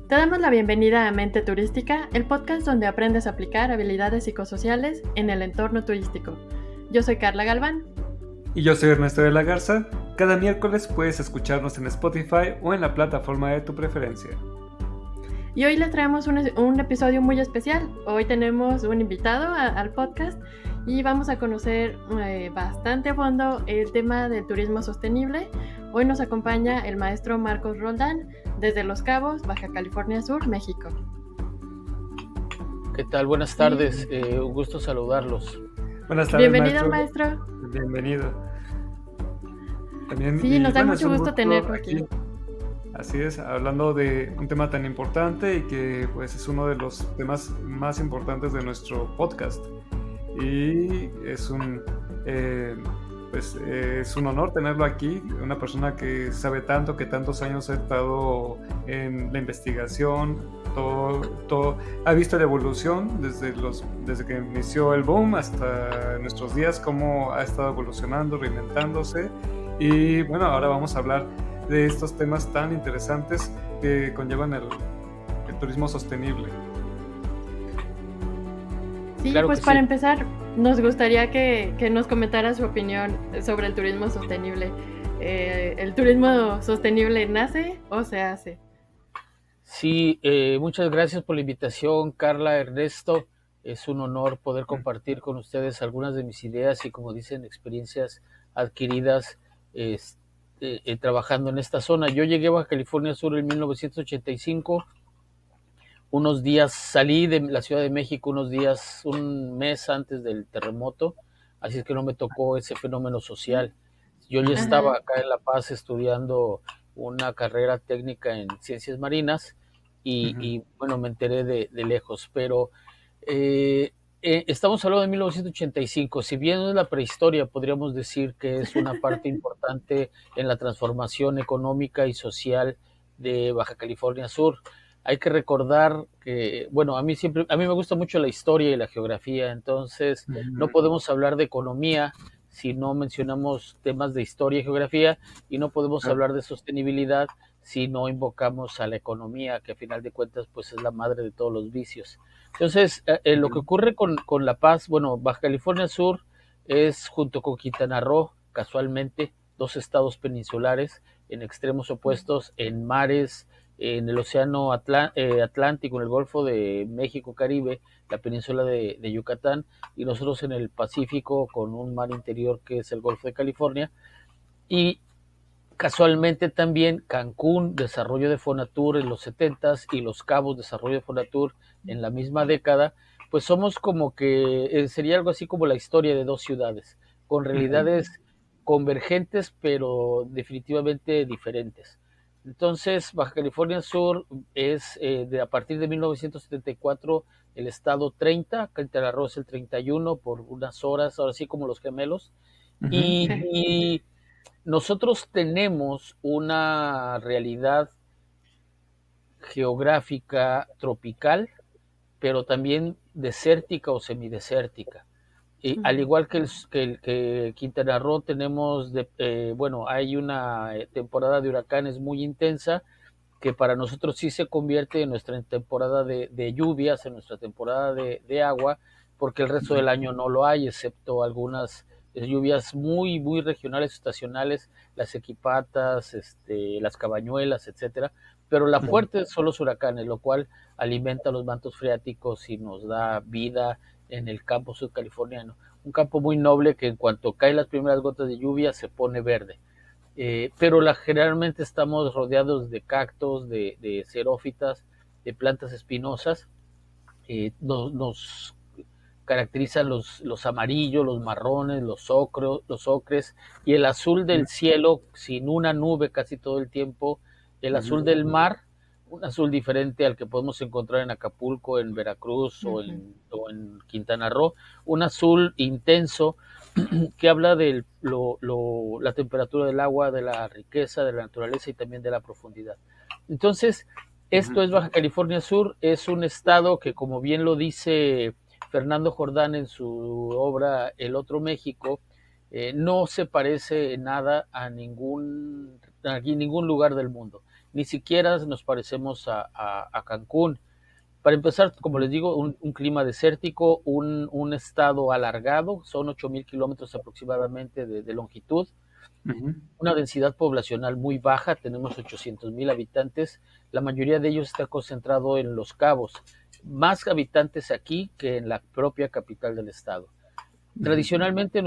Te damos la bienvenida a Mente Turística, el podcast donde aprendes a aplicar habilidades psicosociales en el entorno turístico. Yo soy Carla Galván. Y yo soy Ernesto de la Garza. Cada miércoles puedes escucharnos en Spotify o en la plataforma de tu preferencia. Y hoy les traemos un episodio muy especial. Hoy tenemos un invitado al podcast y vamos a conocer bastante a fondo el tema del turismo sostenible. Hoy nos acompaña el maestro Marcos Roldán desde Los Cabos, Baja California Sur, México. ¿Qué tal? Buenas tardes, un gusto saludarlos. Buenas tardes, bienvenido, maestro. Bienvenido. También, sí, nos da mucho gusto tenerlo aquí. Así es, hablando de un tema tan importante y que pues es uno de los temas más importantes de nuestro podcast. Y es un honor tenerlo aquí, una persona que sabe tanto, que tantos años ha estado en la investigación, ha visto la evolución desde que inició el boom hasta nuestros días, cómo ha estado evolucionando, reinventándose. Y bueno, ahora vamos a hablar de estos temas tan interesantes que conllevan el turismo sostenible. Sí, claro, pues para empezar, nos gustaría que nos comentara su opinión sobre el turismo sostenible. ¿El turismo sostenible nace o se hace? Sí, muchas gracias por la invitación, Carla, Ernesto. Es un honor poder compartir con ustedes algunas de mis ideas y, como dicen, experiencias adquiridas trabajando en esta zona. Yo llegué a Baja California Sur en 1985. Unos días salí de la Ciudad de México, un mes antes del terremoto, así es que no me tocó ese fenómeno social. Yo ya estaba acá en La Paz estudiando una carrera técnica en ciencias marinas y bueno, me enteré de lejos, pero estamos hablando de 1985. Si bien no es la prehistoria, podríamos decir que es una parte importante en la transformación económica y social de Baja California Sur. Hay que recordar que, bueno, a mí me gusta mucho la historia y la geografía, entonces no podemos hablar de economía si no mencionamos temas de historia y geografía, y no podemos hablar de sostenibilidad si no invocamos a la economía, que a final de cuentas pues es la madre de todos los vicios. Entonces, lo que ocurre con La Paz, bueno, Baja California Sur es, junto con Quintana Roo, casualmente, dos estados peninsulares en extremos opuestos, en mares, en el océano Atlántico, en el Golfo de México, Caribe, la península de Yucatán, y nosotros en el Pacífico con un mar interior que es el Golfo de California. Y casualmente también Cancún, desarrollo de Fonatur en los 70s, y Los Cabos, desarrollo de Fonatur en la misma década. Pues somos como que sería algo así como la historia de dos ciudades, con realidades convergentes pero definitivamente diferentes. Entonces, Baja California Sur es a partir de 1974 el estado 30, Quintana Roo es el 31 por unas horas, ahora sí como los gemelos. Y nosotros tenemos una realidad geográfica tropical, pero también desértica o semidesértica. Al igual que Quintana Roo, tenemos, hay una temporada de huracanes muy intensa, que para nosotros sí se convierte en nuestra temporada de lluvias, en nuestra temporada de agua, porque el resto del año no lo hay, excepto algunas lluvias muy, muy regionales, estacionales, las equipatas, las cabañuelas, etcétera, pero la fuerte son los huracanes, lo cual alimenta los mantos freáticos y nos da vida en el campo sudcaliforniano, un campo muy noble que en cuanto caen las primeras gotas de lluvia se pone verde. Pero generalmente estamos rodeados de cactos, de xerófitas, de plantas espinosas. Nos caracterizan los amarillos, los marrones, los ocres, y el azul del cielo sin una nube casi todo el tiempo, el azul del mar, un azul diferente al que podemos encontrar en Acapulco, en Veracruz o en Quintana Roo, un azul intenso que habla de la temperatura del agua, de la riqueza, de la naturaleza y también de la profundidad. Entonces, esto es Baja California Sur, es un estado que, como bien lo dice Fernando Jordán en su obra El Otro México, no se parece en nada a ningún lugar del mundo. Ni siquiera nos parecemos a Cancún. Para empezar, como les digo, un clima desértico, un estado alargado, son 8,000 kilómetros aproximadamente de longitud, una densidad poblacional muy baja, tenemos 800,000 habitantes, la mayoría de ellos está concentrado en Los Cabos, más habitantes aquí que en la propia capital del estado. Tradicionalmente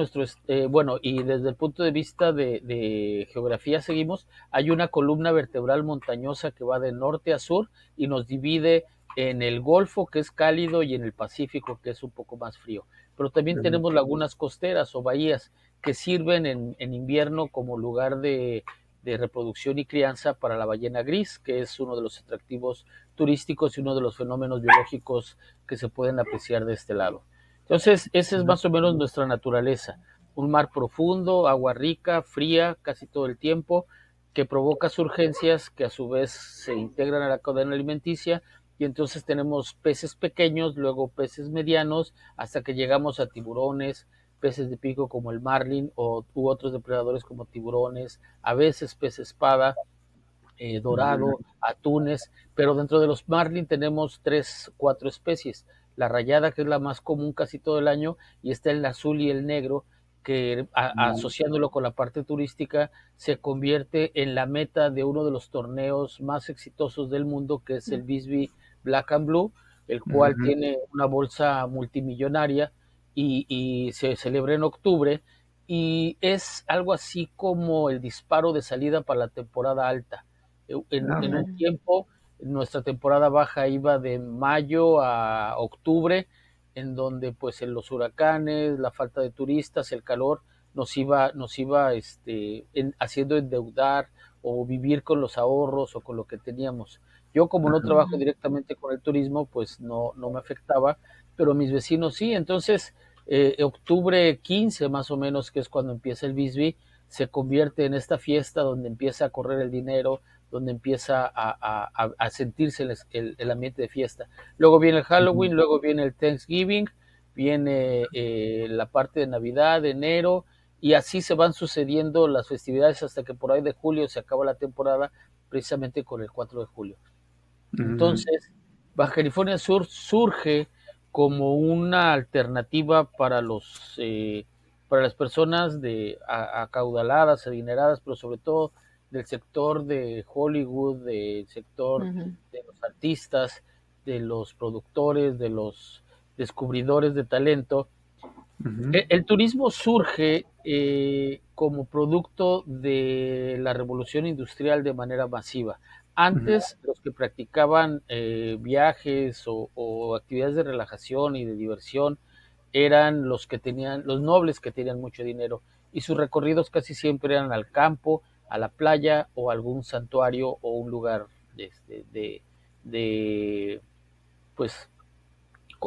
bueno, y desde el punto de vista de geografía seguimos, hay una columna vertebral montañosa que va de norte a sur y nos divide en el Golfo, que es cálido, y en el Pacífico, que es un poco más frío. Pero también tenemos lagunas costeras o bahías que sirven en invierno como lugar de reproducción y crianza para la ballena gris, que es uno de los atractivos turísticos y uno de los fenómenos biológicos que se pueden apreciar de este lado. Entonces, esa es más o menos nuestra naturaleza. Un mar profundo, agua rica, fría casi todo el tiempo, que provoca surgencias que a su vez se integran a la cadena alimenticia, y entonces tenemos peces pequeños, luego peces medianos, hasta que llegamos a tiburones, peces de pico como el marlin u otros depredadores como tiburones, a veces pez espada, dorado, atunes, pero dentro de los marlin tenemos 3, 4 especies. La rayada, que es la más común casi todo el año, y está el azul y el negro, que asociándolo con la parte turística se convierte en la meta de uno de los torneos más exitosos del mundo, que es el Bisbee Black and Blue, el cual tiene una bolsa multimillonaria y se celebra en octubre, y es algo así como el disparo de salida para la temporada alta. En un tiempo, nuestra temporada baja iba de mayo a octubre, en donde pues en los huracanes, la falta de turistas, el calor nos iba haciendo endeudar o vivir con los ahorros o con lo que teníamos. Yo, como no trabajo directamente con el turismo, pues no me afectaba, pero mis vecinos sí. Entonces, octubre 15 más o menos, que es cuando empieza el Bisbee, se convierte en esta fiesta donde empieza a correr el dinero, donde empieza a sentirse el ambiente de fiesta. Luego viene el Halloween, luego viene el Thanksgiving, viene la parte de Navidad, de enero, y así se van sucediendo las festividades hasta que por ahí de julio se acaba la temporada, precisamente con el 4 de julio. Entonces, Baja California Sur surge como una alternativa para las personas acaudaladas, adineradas, pero sobre todo del sector de Hollywood, del sector de los artistas, de los productores, de los descubridores de talento. El turismo surge como producto de la revolución industrial de manera masiva. Antes, los que practicaban viajes o actividades de relajación y de diversión eran los nobles que tenían mucho dinero, y sus recorridos casi siempre eran al campo, a la playa o algún santuario o un lugar pues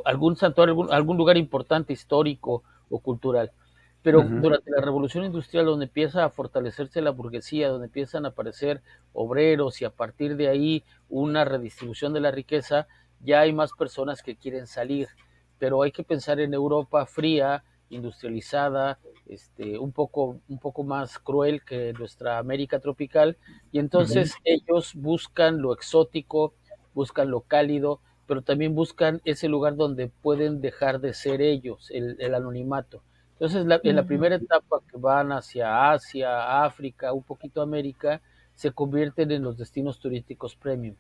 algún santuario, algún lugar importante histórico o cultural. Pero durante la revolución industrial, donde empieza a fortalecerse la burguesía, donde empiezan a aparecer obreros y a partir de ahí una redistribución de la riqueza, ya hay más personas que quieren salir. Pero hay que pensar en Europa fría, industrializada, un poco más cruel que nuestra América tropical, y entonces ellos buscan lo exótico, buscan lo cálido, pero también buscan ese lugar donde pueden dejar de ser ellos, el anonimato. Entonces, en la primera etapa, que van hacia Asia, África, un poquito América, se convierten en los destinos turísticos premium.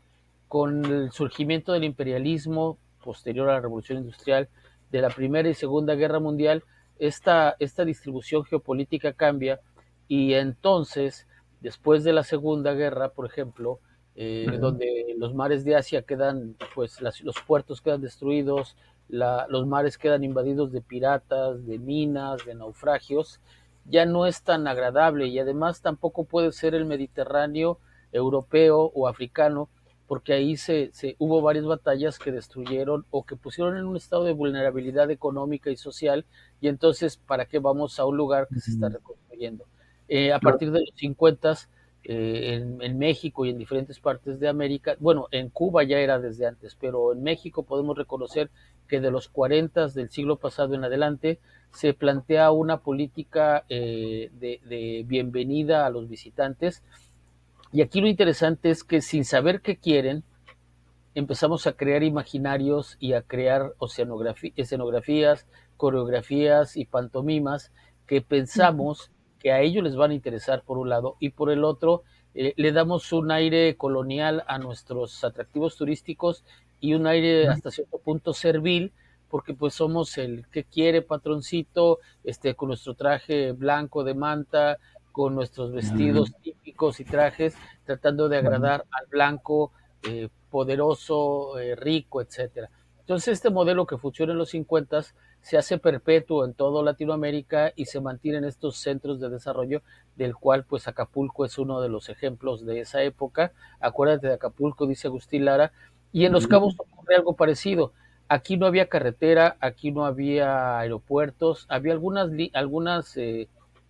Con el surgimiento del imperialismo posterior a la Revolución Industrial, de la Primera y Segunda Guerra Mundial, esta distribución geopolítica cambia, y entonces, después de la Segunda Guerra, por ejemplo, donde los mares de Asia quedan, pues los puertos quedan destruidos, los mares quedan invadidos de piratas, de minas, de naufragios, ya no es tan agradable, y además tampoco puede ser el Mediterráneo europeo o africano, porque ahí hubo varias batallas que destruyeron o que pusieron en un estado de vulnerabilidad económica y social, y entonces, ¿para qué vamos a un lugar que se está reconstruyendo? A partir de los 50, en México y en diferentes partes de América, bueno, en Cuba ya era desde antes, pero en México podemos reconocer que de los 40 del siglo pasado en adelante se plantea una política de bienvenida a los visitantes. Y aquí lo interesante es que sin saber qué quieren, empezamos a crear imaginarios y a crear escenografías, coreografías y pantomimas que pensamos que a ellos les van a interesar por un lado, y por el otro le damos un aire colonial a nuestros atractivos turísticos y un aire hasta cierto punto servil, porque pues somos el que quiere patroncito, con nuestro traje blanco de manta, con nuestros vestidos típicos y trajes, tratando de agradar al blanco poderoso, rico, etcétera. Entonces este modelo que funciona en los 50 se hace perpetuo en toda Latinoamérica y se mantienen estos centros de desarrollo, del cual pues Acapulco es uno de los ejemplos de esa época. Acuérdate de Acapulco, dice Agustín Lara, y en Los Cabos ocurre algo parecido. Aquí no había carretera, aquí no había aeropuertos, había algunas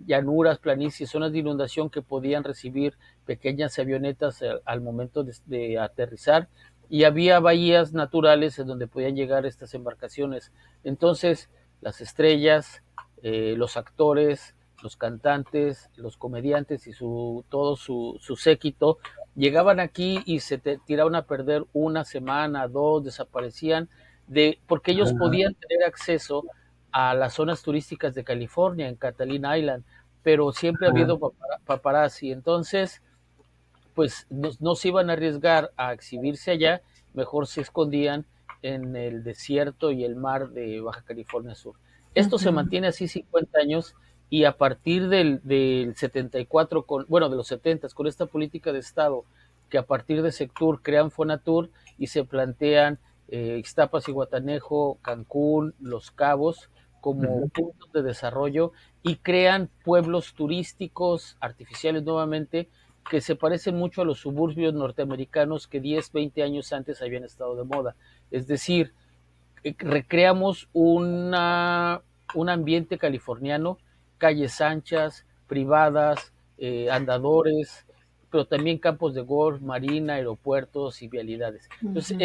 llanuras, planicies, zonas de inundación que podían recibir pequeñas avionetas al momento de aterrizar, y había bahías naturales en donde podían llegar estas embarcaciones. Entonces, las estrellas, los actores, los cantantes, los comediantes y todo su séquito llegaban aquí y se tiraban a perder una semana, dos, desaparecían, porque ellos podían tener acceso a las zonas turísticas de California, en Catalina Island, pero siempre ha habido paparazzi. Entonces, pues no se iban a arriesgar a exhibirse allá, mejor se escondían en el desierto y el mar de Baja California Sur. Esto se mantiene así 50 años, y a partir del 74, de los 70, con esta política de Estado, que a partir de Sectur crean Fonatur y se plantean Ixtapas y Guatanejo, Cancún, Los Cabos, como puntos de desarrollo, y crean pueblos turísticos artificiales nuevamente, que se parecen mucho a los suburbios norteamericanos que 10, 20 años antes habían estado de moda. Es decir, recreamos un ambiente californiano, calles anchas, privadas, andadores, pero también campos de golf, marina, aeropuertos y vialidades. Entonces,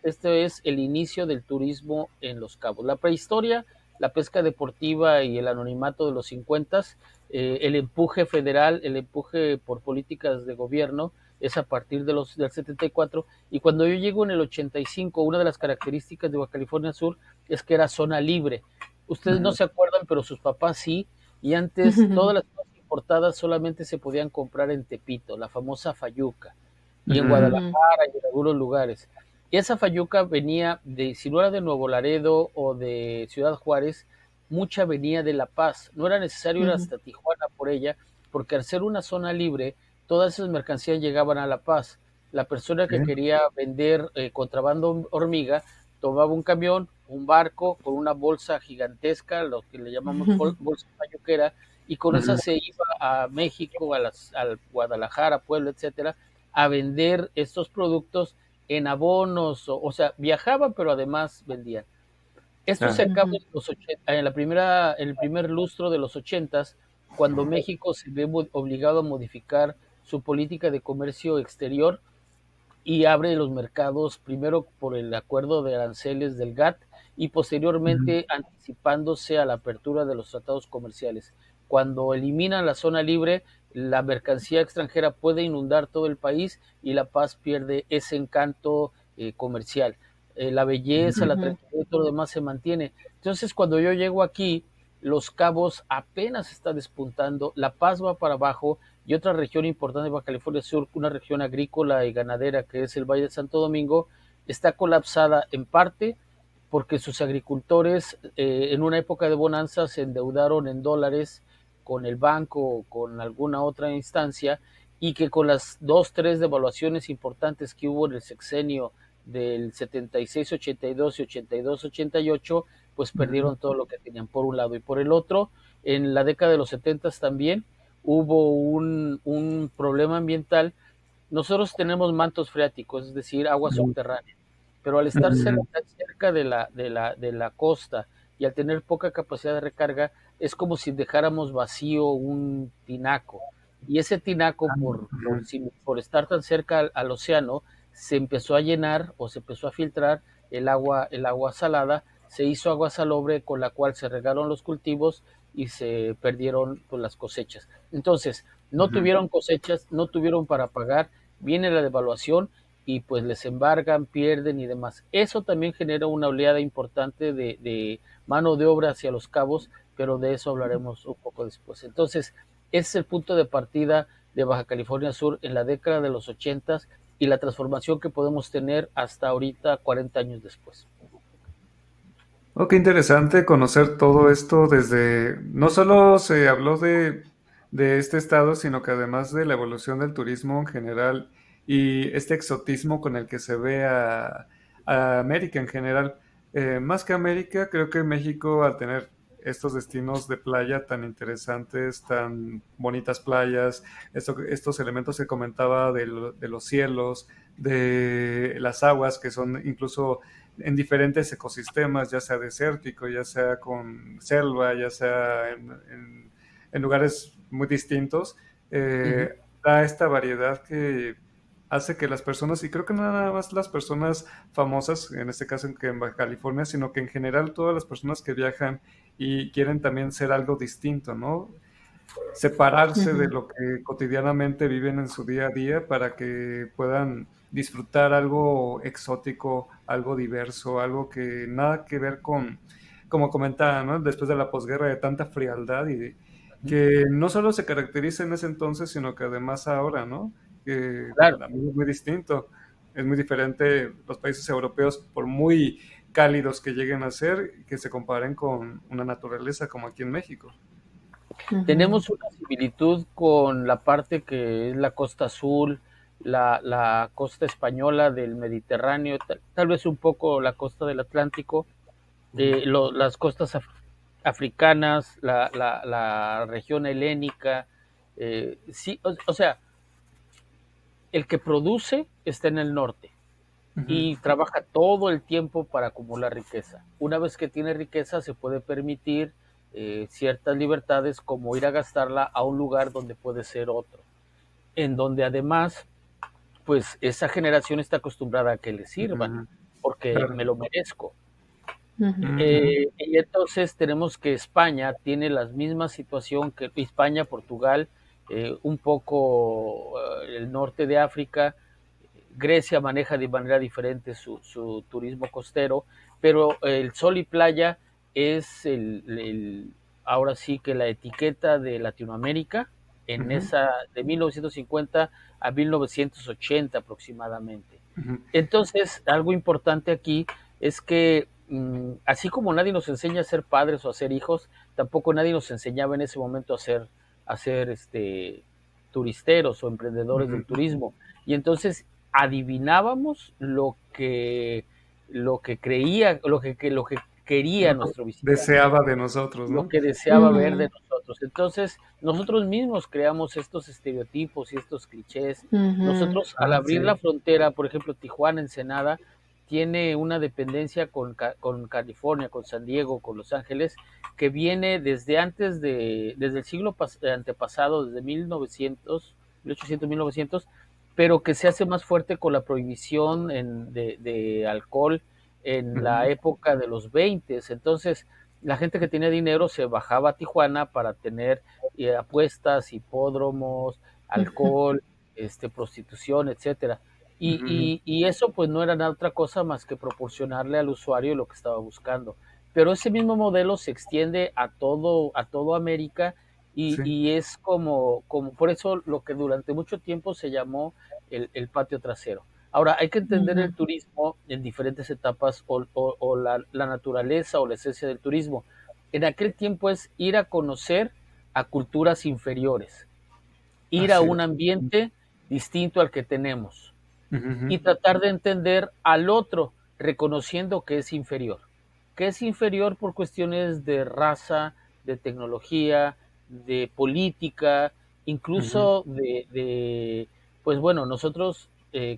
este es el inicio del turismo en Los Cabos. La prehistoria, la pesca deportiva y el anonimato de los 50, el empuje federal, el empuje por políticas de gobierno, es a partir del 74, y cuando yo llego en el 85, una de las características de Baja California Sur es que era zona libre. Ustedes no se acuerdan, pero sus papás sí, y antes todas las cosas importadas solamente se podían comprar en Tepito, la famosa fayuca, y en Guadalajara y en algunos lugares. Y esa fayuca venía si no era de Nuevo Laredo o de Ciudad Juárez, mucha venía de La Paz. No era necesario ir hasta Tijuana por ella, porque al ser una zona libre, todas esas mercancías llegaban a La Paz. La persona que quería vender contrabando hormiga tomaba un camión, un barco con una bolsa gigantesca, lo que le llamamos bolsa fayuquera, y con esa se iba a México, a Guadalajara, Puebla, etcétera, a vender estos productos en abonos, o sea, viajaban, pero además vendían. Esto se acaba en los 80, en el primer lustro de los 80, cuando México se ve obligado a modificar su política de comercio exterior y abre los mercados, primero por el acuerdo de aranceles del GATT y posteriormente anticipándose a la apertura de los tratados comerciales. Cuando eliminan la zona libre, la mercancía extranjera puede inundar todo el país y La Paz pierde ese encanto comercial. La belleza, la tranquilidad y todo lo demás se mantiene. Entonces, cuando yo llego aquí, Los Cabos apenas está despuntando, La Paz va para abajo, y otra región importante de Baja California Sur, una región agrícola y ganadera que es el Valle de Santo Domingo, está colapsada en parte porque sus agricultores en una época de bonanza se endeudaron en dólares con el banco o con alguna otra instancia, y que con las 2, 3 devaluaciones importantes que hubo en el sexenio del 76-82 y 82-88, pues perdieron todo lo que tenían por un lado. Y por el otro, en la década de los 70 también hubo un problema ambiental. Nosotros tenemos mantos freáticos, es decir, agua subterránea, pero al estar cerca de la costa y al tener poca capacidad de recarga, es como si dejáramos vacío un tinaco. Y ese tinaco, por estar tan cerca al océano, se empezó a llenar o se empezó a filtrar el agua salada, se hizo agua salobre con la cual se regaron los cultivos y se perdieron pues, las cosechas. Entonces, no Ujú. tuvieron cosechas, no tuvieron para pagar, viene la devaluación y pues les embargan, pierden y demás. Eso también genera una oleada importante de mano de obra hacia los cabos, pero de eso hablaremos un poco después. Entonces, ese es el punto de partida de Baja California Sur en la década de los 80 y la transformación que podemos tener hasta ahorita, 40 años después. Oh, qué interesante conocer todo esto desde, no solo se habló de este estado, sino que además de la evolución del turismo en general y este exotismo con el que se ve a América en general. Más que América, creo que México al tener estos destinos de playa tan interesantes, tan bonitas playas, estos elementos que comentaba de los cielos, de las aguas que son incluso en diferentes ecosistemas, ya sea desértico, ya sea con selva, ya sea en lugares muy distintos, Ujú. da esta variedad que hace que las personas, y creo que no nada más las personas famosas, en este caso que en Baja California, sino que en general todas las personas que viajan y quieren también ser algo distinto, ¿no? Separarse de Ujú. lo que cotidianamente viven en su día a día para que puedan disfrutar algo exótico, algo diverso, algo que nada que ver con, como comentaba, ¿no? Después de la posguerra de tanta frialdad y que no solo se caracteriza en ese entonces, sino que además ahora, ¿no? Que Claro. también es muy distinto, es muy diferente los países europeos, por muy cálidos que lleguen a ser, que se comparen con una naturaleza como aquí en México. Ujú. Tenemos una similitud con la parte que es la costa azul, la costa española del Mediterráneo, tal vez un poco la costa del Atlántico, las costas africanas, la región helénica. Sí, o sea, el que produce está en el norte Ujú. y trabaja todo el tiempo para acumular riqueza. Una vez que tiene riqueza se puede permitir ciertas libertades como ir a gastarla a un lugar donde puede ser otro, en donde además pues esa generación está acostumbrada a que le sirvan Ujú. porque Claro. me lo merezco. Ujú. Y entonces tenemos que España tiene la misma situación que España, Portugal, un poco el norte de África. Grecia maneja de manera diferente su turismo costero, pero el sol y playa es ahora sí que la etiqueta de Latinoamérica en Ujú. esa de 1950 a 1980 aproximadamente. Ujú. Entonces, algo importante aquí es que así como nadie nos enseña a ser padres o a ser hijos, tampoco nadie nos enseñaba en ese momento a ser turisteros o emprendedores del Ujú. turismo. Y entonces adivinábamos lo que creía, lo que quería Lo que nuestro visitante, deseaba de nosotros, lo ¿no? que deseaba ver Ujú. de nosotros. Entonces, nosotros mismos creamos estos estereotipos y estos clichés. Ujú. Nosotros, al Ah, abrir sí. la frontera, por ejemplo, Tijuana, Ensenada, tiene una dependencia con California, con San Diego, con Los Ángeles, que viene desde el siglo antepasado, desde 1900, 1800, 1900, pero que se hace más fuerte con la prohibición de alcohol en la Ujú. época de los 20. Entonces, la gente que tenía dinero se bajaba a Tijuana para tener apuestas, hipódromos, Ujú. alcohol, prostitución, etcétera. Ujú. Y eso pues no era nada otra cosa más que proporcionarle al usuario lo que estaba buscando. Pero ese mismo modelo se extiende a todo América Sí. y es como, por eso lo que durante mucho tiempo se llamó el patio trasero. Ahora, hay que entender Ujú. el turismo en diferentes etapas o la naturaleza o la esencia del turismo. En aquel tiempo es ir a conocer a culturas inferiores, ir a Así un es. ambiente distinto al que tenemos Ujú. y tratar de entender al otro reconociendo que es inferior por cuestiones de raza, de tecnología, de política, Ujú. incluso pues bueno, nosotros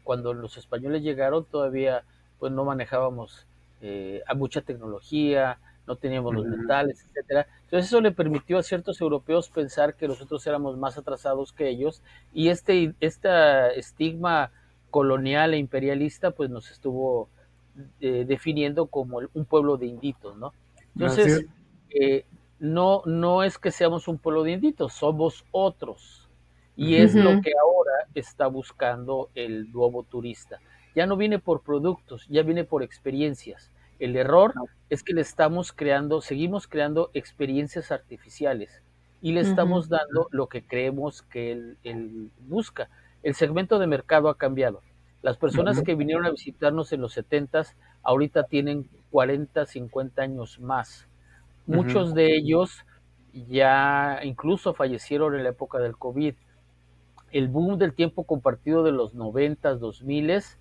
cuando los españoles llegaron todavía pues no manejábamos a mucha tecnología, no teníamos los Ujú. metales, etcétera. Entonces eso le permitió a ciertos europeos pensar que nosotros éramos más atrasados que ellos y este estigma colonial e imperialista, pues nos estuvo definiendo como un pueblo de inditos, ¿no? Así es. Entonces, no es que seamos un pueblo de inditos, somos otros. Y es lo Ujú. que ahora está buscando el nuevo turista. Ya no viene por productos, ya viene por experiencias. El error es que seguimos creando experiencias artificiales y le Ujú. estamos dando lo que creemos que él busca. El segmento de mercado ha cambiado. Las personas que vinieron a visitarnos en los 70s ahorita tienen 40, 50 años más. Ujú. Muchos de ellos ya incluso fallecieron en la época del COVID. El boom del tiempo compartido de los 90s, 2000s,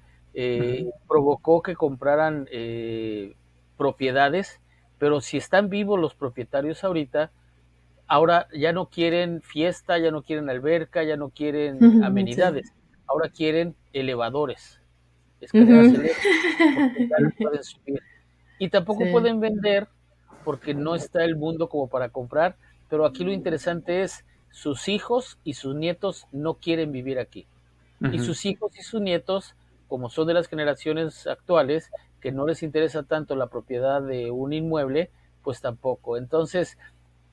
Ujú. provocó que compraran propiedades, pero si están vivos los propietarios ahorita, ahora ya no quieren fiesta, ya no quieren alberca, ya no quieren Sí. amenidades, ahora quieren elevadores, escaleras Ujú. eléctricas, porque ya no pueden subir. Y tampoco Sí. pueden vender porque no está el mundo como para comprar, pero aquí lo interesante es sus hijos y sus nietos no quieren vivir aquí. Y Ujú. sus hijos y sus nietos, como son de las generaciones actuales, que no les interesa tanto la propiedad de un inmueble, pues tampoco. Entonces,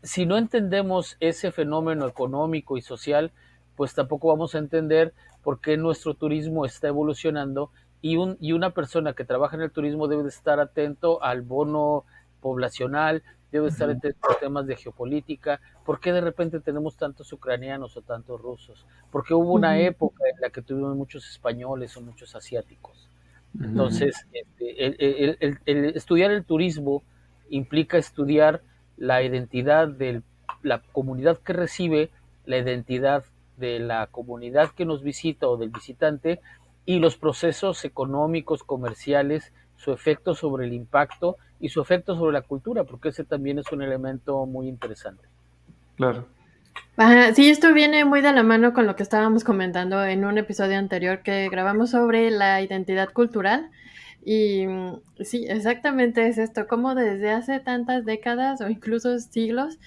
si no entendemos ese fenómeno económico y social, pues tampoco vamos a entender por qué nuestro turismo está evolucionando y una persona que trabaja en el turismo debe de estar atento al bono poblacional, debe estar Ujú. atento a temas de geopolítica, por qué de repente tenemos tantos ucranianos o tantos rusos, porque hubo una Ujú. época en la que tuvimos muchos españoles o muchos asiáticos. Ujú. Entonces, el estudiar el turismo implica estudiar la identidad de la comunidad que recibe, la identidad de la comunidad que nos visita o del visitante y los procesos económicos, comerciales, su efecto sobre el impacto y su efecto sobre la cultura, porque ese también es un elemento muy interesante. Claro. Ajá, sí, esto viene muy de la mano con lo que estábamos comentando en un episodio anterior que grabamos sobre la identidad cultural. Y sí, exactamente es esto, como desde hace tantas décadas o incluso siglos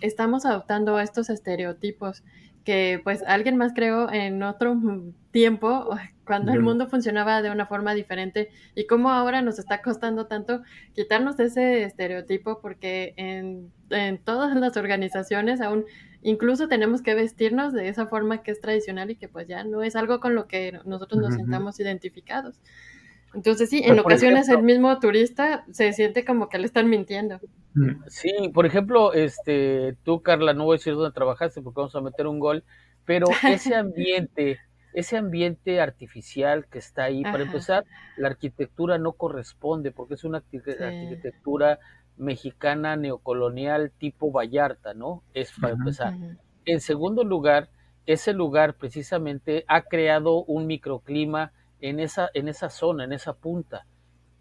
estamos adoptando estos estereotipos que pues alguien más creó en otro tiempo, cuando el Ujú. mundo funcionaba de una forma diferente y cómo ahora nos está costando tanto quitarnos ese estereotipo porque en todas las organizaciones aún incluso tenemos que vestirnos de esa forma que es tradicional y que pues ya no es algo con lo que nosotros nos Ujú. sintamos identificados. Entonces sí, en Pues, por ocasiones el ejemplo, mismo turista se siente como que le están mintiendo. Ujú. sí, por ejemplo, tú, Carla, no voy a decir dónde trabajaste porque vamos a meter un gol, pero ese ambiente artificial que está ahí, para Ajá, empezar, la arquitectura no corresponde porque es una sí. arquitectura mexicana neocolonial tipo Vallarta, ¿no? Es para Ujú. empezar. Ujú, En segundo lugar, ese lugar precisamente ha creado un microclima en esa zona, en esa punta.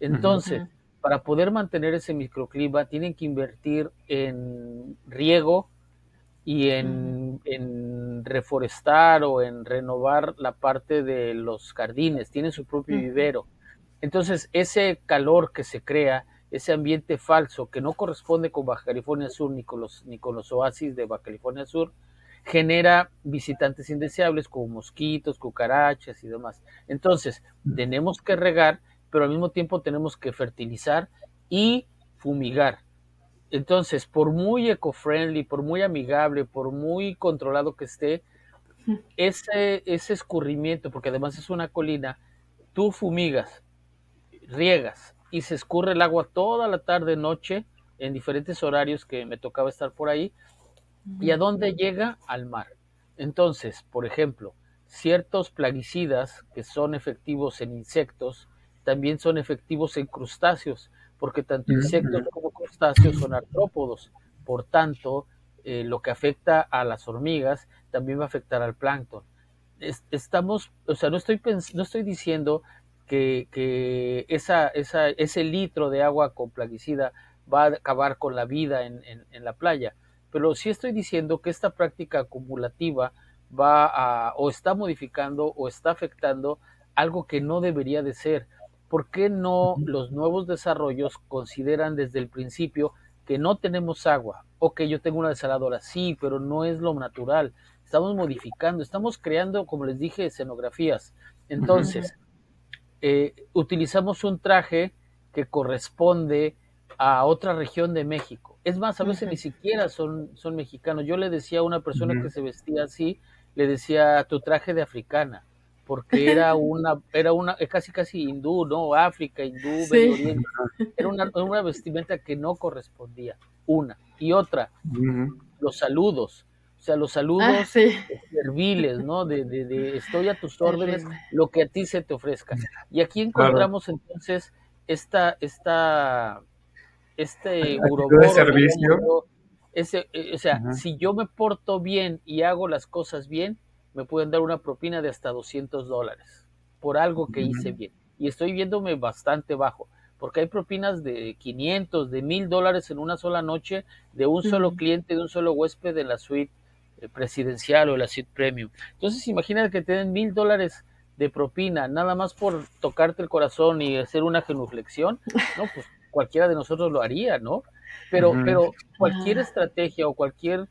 Ujú. Entonces, ujú, para poder mantener ese microclima, tienen que invertir en riego y ujú, en reforestar o en renovar la parte de los jardines, tienen su propio ujú, vivero. Entonces, ese calor que se crea, ese ambiente falso que no corresponde con Baja California Sur ni con los oasis de Baja California Sur, genera visitantes indeseables como mosquitos, cucarachas y demás. Entonces, tenemos que regar, pero al mismo tiempo tenemos que fertilizar y fumigar. Entonces, por muy eco-friendly, por muy amigable, por muy controlado que esté, ese escurrimiento, porque además es una colina, tú fumigas, riegas y se escurre el agua toda la tarde, noche, en diferentes horarios que me tocaba estar por ahí. ¿Y a ujú, dónde llega? Al mar. Entonces, por ejemplo, ciertos plaguicidas que son efectivos en insectos, también son efectivos en crustáceos, porque tanto insectos Ujú. como crustáceos son artrópodos. Por tanto, lo que afecta a las hormigas también va a afectar al plancton. Estamos, o sea, no estoy diciendo que ese litro de agua con plaguicida va a acabar con la vida en la playa, pero sí estoy diciendo que esta práctica acumulativa o está modificando o está afectando algo que no debería de ser. ¿Por qué no los nuevos desarrollos consideran desde el principio que no tenemos agua? Ok, yo tengo una desaladora, sí, pero no es lo natural. Estamos modificando, estamos creando, como les dije, escenografías. Ujú. ujú, Entonces, utilizamos un traje que corresponde a otra región de México. Es más, a veces ni siquiera son mexicanos. Yo le decía a una persona que se vestía así, le decía tu traje de africana, porque era una casi hindú, ¿no? África, hindú, Sí. Medio Oriente. Era una vestimenta que no correspondía, una. Y otra, los saludos. O sea, los saludos Sí. serviles, ¿no? De estoy a tus órdenes, Terrible. lo que a ti se te ofrezca. Y aquí Claro. encontramos entonces este Actitud de servicio. o sea, si yo me porto bien y hago las cosas bien, me pueden dar una propina de hasta $200 por algo que hice bien. Y estoy viéndome bastante bajo, porque hay propinas de 500, de $1,000 en una sola noche de un solo cliente, de un solo huésped de la suite presidencial o la suite premium. Entonces, imagínate que te den $1,000 de propina, nada más por tocarte el corazón y hacer una genuflexión, no, pues cualquiera de nosotros lo haría, ¿no? Pero cualquier estrategia o cualquier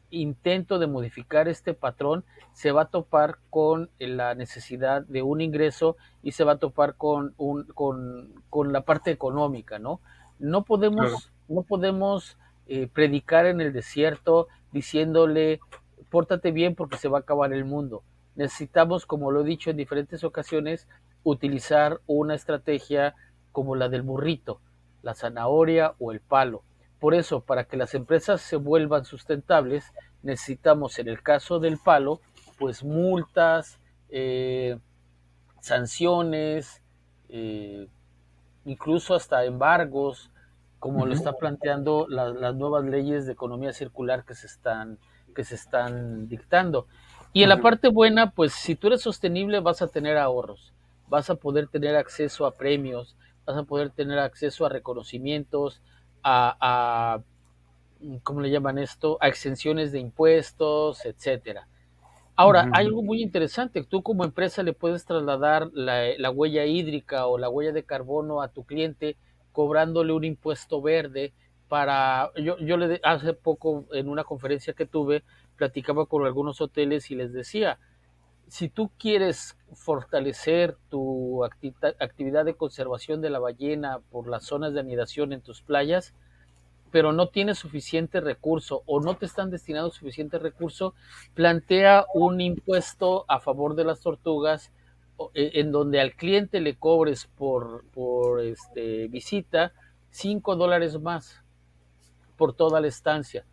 intento de modificar este patrón se va a topar con la necesidad de un ingreso y se va a topar con la parte económica, ¿no? No podemos predicar en el desierto diciéndole pórtate bien porque se va a acabar el mundo. Necesitamos, como lo he dicho en diferentes ocasiones, utilizar una estrategia como la del burrito, la zanahoria o el palo. Por eso, para que las empresas se vuelvan sustentables, necesitamos, en el caso del palo, pues multas, sanciones, incluso hasta embargos, como lo está planteando las nuevas leyes de economía circular que se están dictando. Y en la parte buena, pues si tú eres sostenible vas a tener ahorros, vas a poder tener acceso a premios, vas a poder tener acceso a reconocimientos, a ¿cómo le llaman esto? A exenciones de impuestos, etcétera. Ahora, hay algo muy interesante. Tú como empresa le puedes trasladar la huella hídrica o la huella de carbono a tu cliente cobrándole un impuesto verde para... hace poco en una conferencia que tuve, platicaba con algunos hoteles y les decía, si tú quieres fortalecer tu actividad de conservación de la ballena por las zonas de anidación en tus playas, pero no tienes suficiente recurso o no te están destinando suficiente recurso, plantea un impuesto a favor de las tortugas en donde al cliente le cobres por visita $5 más por toda la estancia,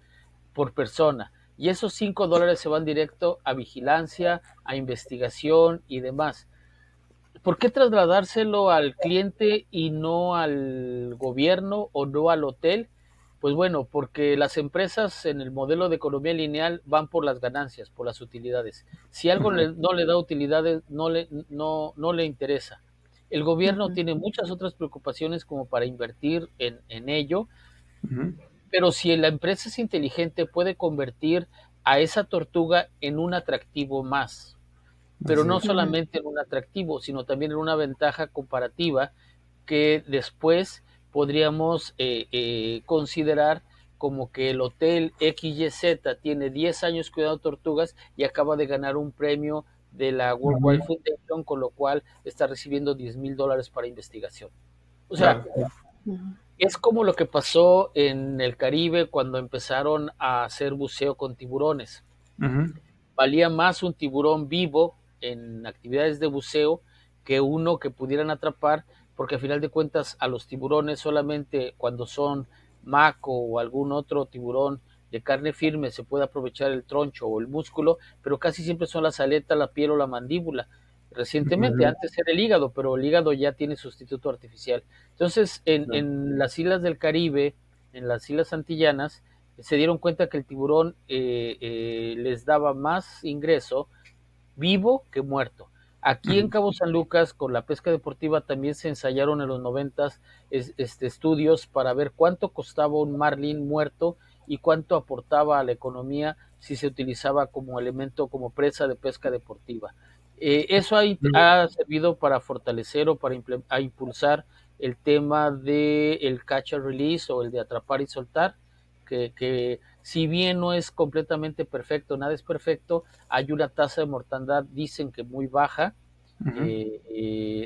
por persona. Y esos $5 se van directo a vigilancia, a investigación y demás. ¿Por qué trasladárselo al cliente y no al gobierno o no al hotel? Pues bueno, porque las empresas en el modelo de economía lineal van por las ganancias, por las utilidades. Si algo no le da utilidades, no le interesa. El gobierno tiene muchas otras preocupaciones como para invertir en ello, pero si la empresa es inteligente puede convertir a esa tortuga en un atractivo más, pero no solamente en un atractivo, sino también en una ventaja comparativa que después podríamos considerar como que el hotel XYZ tiene 10 años cuidando tortugas y acaba de ganar un premio de la World Wide Foundation, con lo cual está recibiendo $10,000 para investigación. O sea, es como lo que pasó en el Caribe cuando empezaron a hacer buceo con tiburones. Valía más un tiburón vivo en actividades de buceo que uno que pudieran atrapar, porque al final de cuentas a los tiburones solamente cuando son maco o algún otro tiburón de carne firme se puede aprovechar el troncho o el músculo, pero casi siempre son las aletas, la piel o la mandíbula. Recientemente, antes era el hígado, pero el hígado ya tiene sustituto artificial. Entonces, en las islas del Caribe, en las islas antillanas, se dieron cuenta que el tiburón les daba más ingreso vivo que muerto. Aquí en Cabo San Lucas, con la pesca deportiva, también se ensayaron en los 90 estudios para ver cuánto costaba un marlin muerto y cuánto aportaba a la economía si se utilizaba como elemento, como presa de pesca deportiva. Eso ha servido para fortalecer o para impulsar el tema del catch and release o el de atrapar y soltar, que si bien no es completamente perfecto, nada es perfecto, hay una tasa de mortandad, dicen que muy baja, Ujú,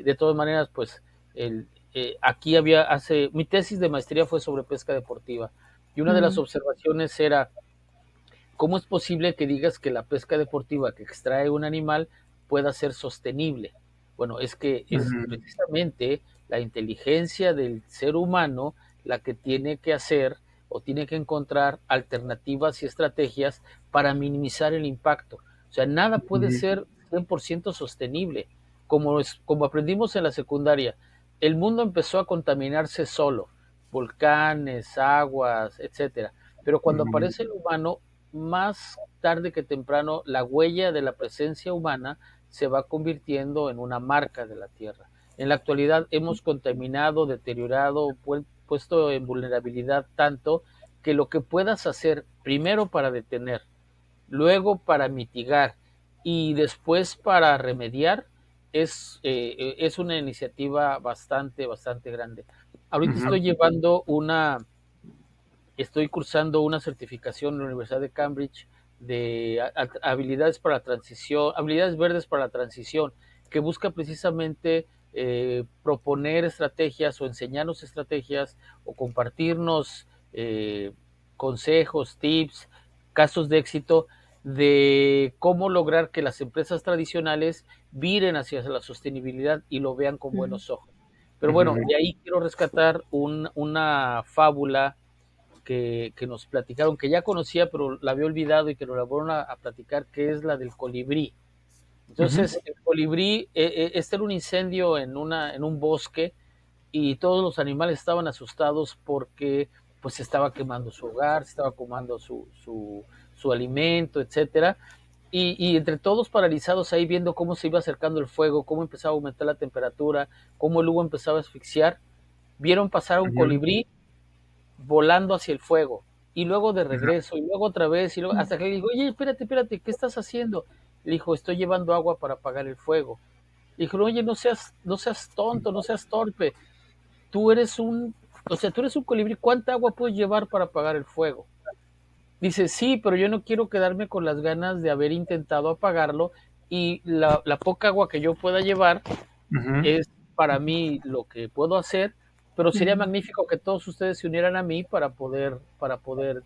De todas maneras, pues aquí mi tesis de maestría fue sobre pesca deportiva y una de las Mm, observaciones era cómo es posible que digas que la pesca deportiva que extrae un animal pueda ser sostenible. Bueno, es que es ujú, precisamente la inteligencia del ser humano la que tiene que hacer o tiene que encontrar alternativas y estrategias para minimizar el impacto. O sea, nada puede ujú, ser 100% sostenible. Como aprendimos en la secundaria, el mundo empezó a contaminarse solo, volcanes, aguas, etcétera. Pero cuando ujú, aparece el humano, más tarde que temprano, la huella de la presencia humana se va convirtiendo en una marca de la Tierra. En la actualidad hemos contaminado, deteriorado, puesto en vulnerabilidad tanto que lo que puedas hacer primero para detener, luego para mitigar y después para remediar es una iniciativa bastante grande. Ahorita ujú, estoy cursando una certificación en la Universidad de Cambridge de habilidades para la transición, habilidades verdes para la transición, que busca precisamente proponer estrategias o enseñarnos estrategias o compartirnos consejos, tips, casos de éxito de cómo lograr que las empresas tradicionales viren hacia la sostenibilidad y lo vean con mm, buenos ojos. Pero bueno, ujú, de ahí quiero rescatar una fábula que nos platicaron, que ya conocía, pero la había olvidado y que nos la fueron a platicar, que es la del colibrí. ujú, Entonces, el colibrí, este era un incendio en un bosque y todos los animales estaban asustados porque pues se estaba quemando su hogar, se estaba quemando su alimento, etcétera. Y entre todos paralizados ahí viendo cómo se iba acercando el fuego, cómo empezaba a aumentar la temperatura, cómo el humo empezaba a asfixiar, vieron pasar a un ujú, colibrí volando hacia el fuego, y luego de regreso, y luego otra vez, y luego, mm, hasta que le digo, oye, espérate, ¿qué estás haciendo? Le dijo, estoy llevando agua para apagar el fuego. Le dijo, oye, no seas tonto, no seas torpe, tú eres tú eres un colibrí, ¿cuánta agua puedes llevar para apagar el fuego? Dice, sí, pero yo no quiero quedarme con las ganas de haber intentado apagarlo y la poca agua que yo pueda llevar ujú, es para mí lo que puedo hacer, pero sería mm, magnífico que todos ustedes se unieran a mí para poder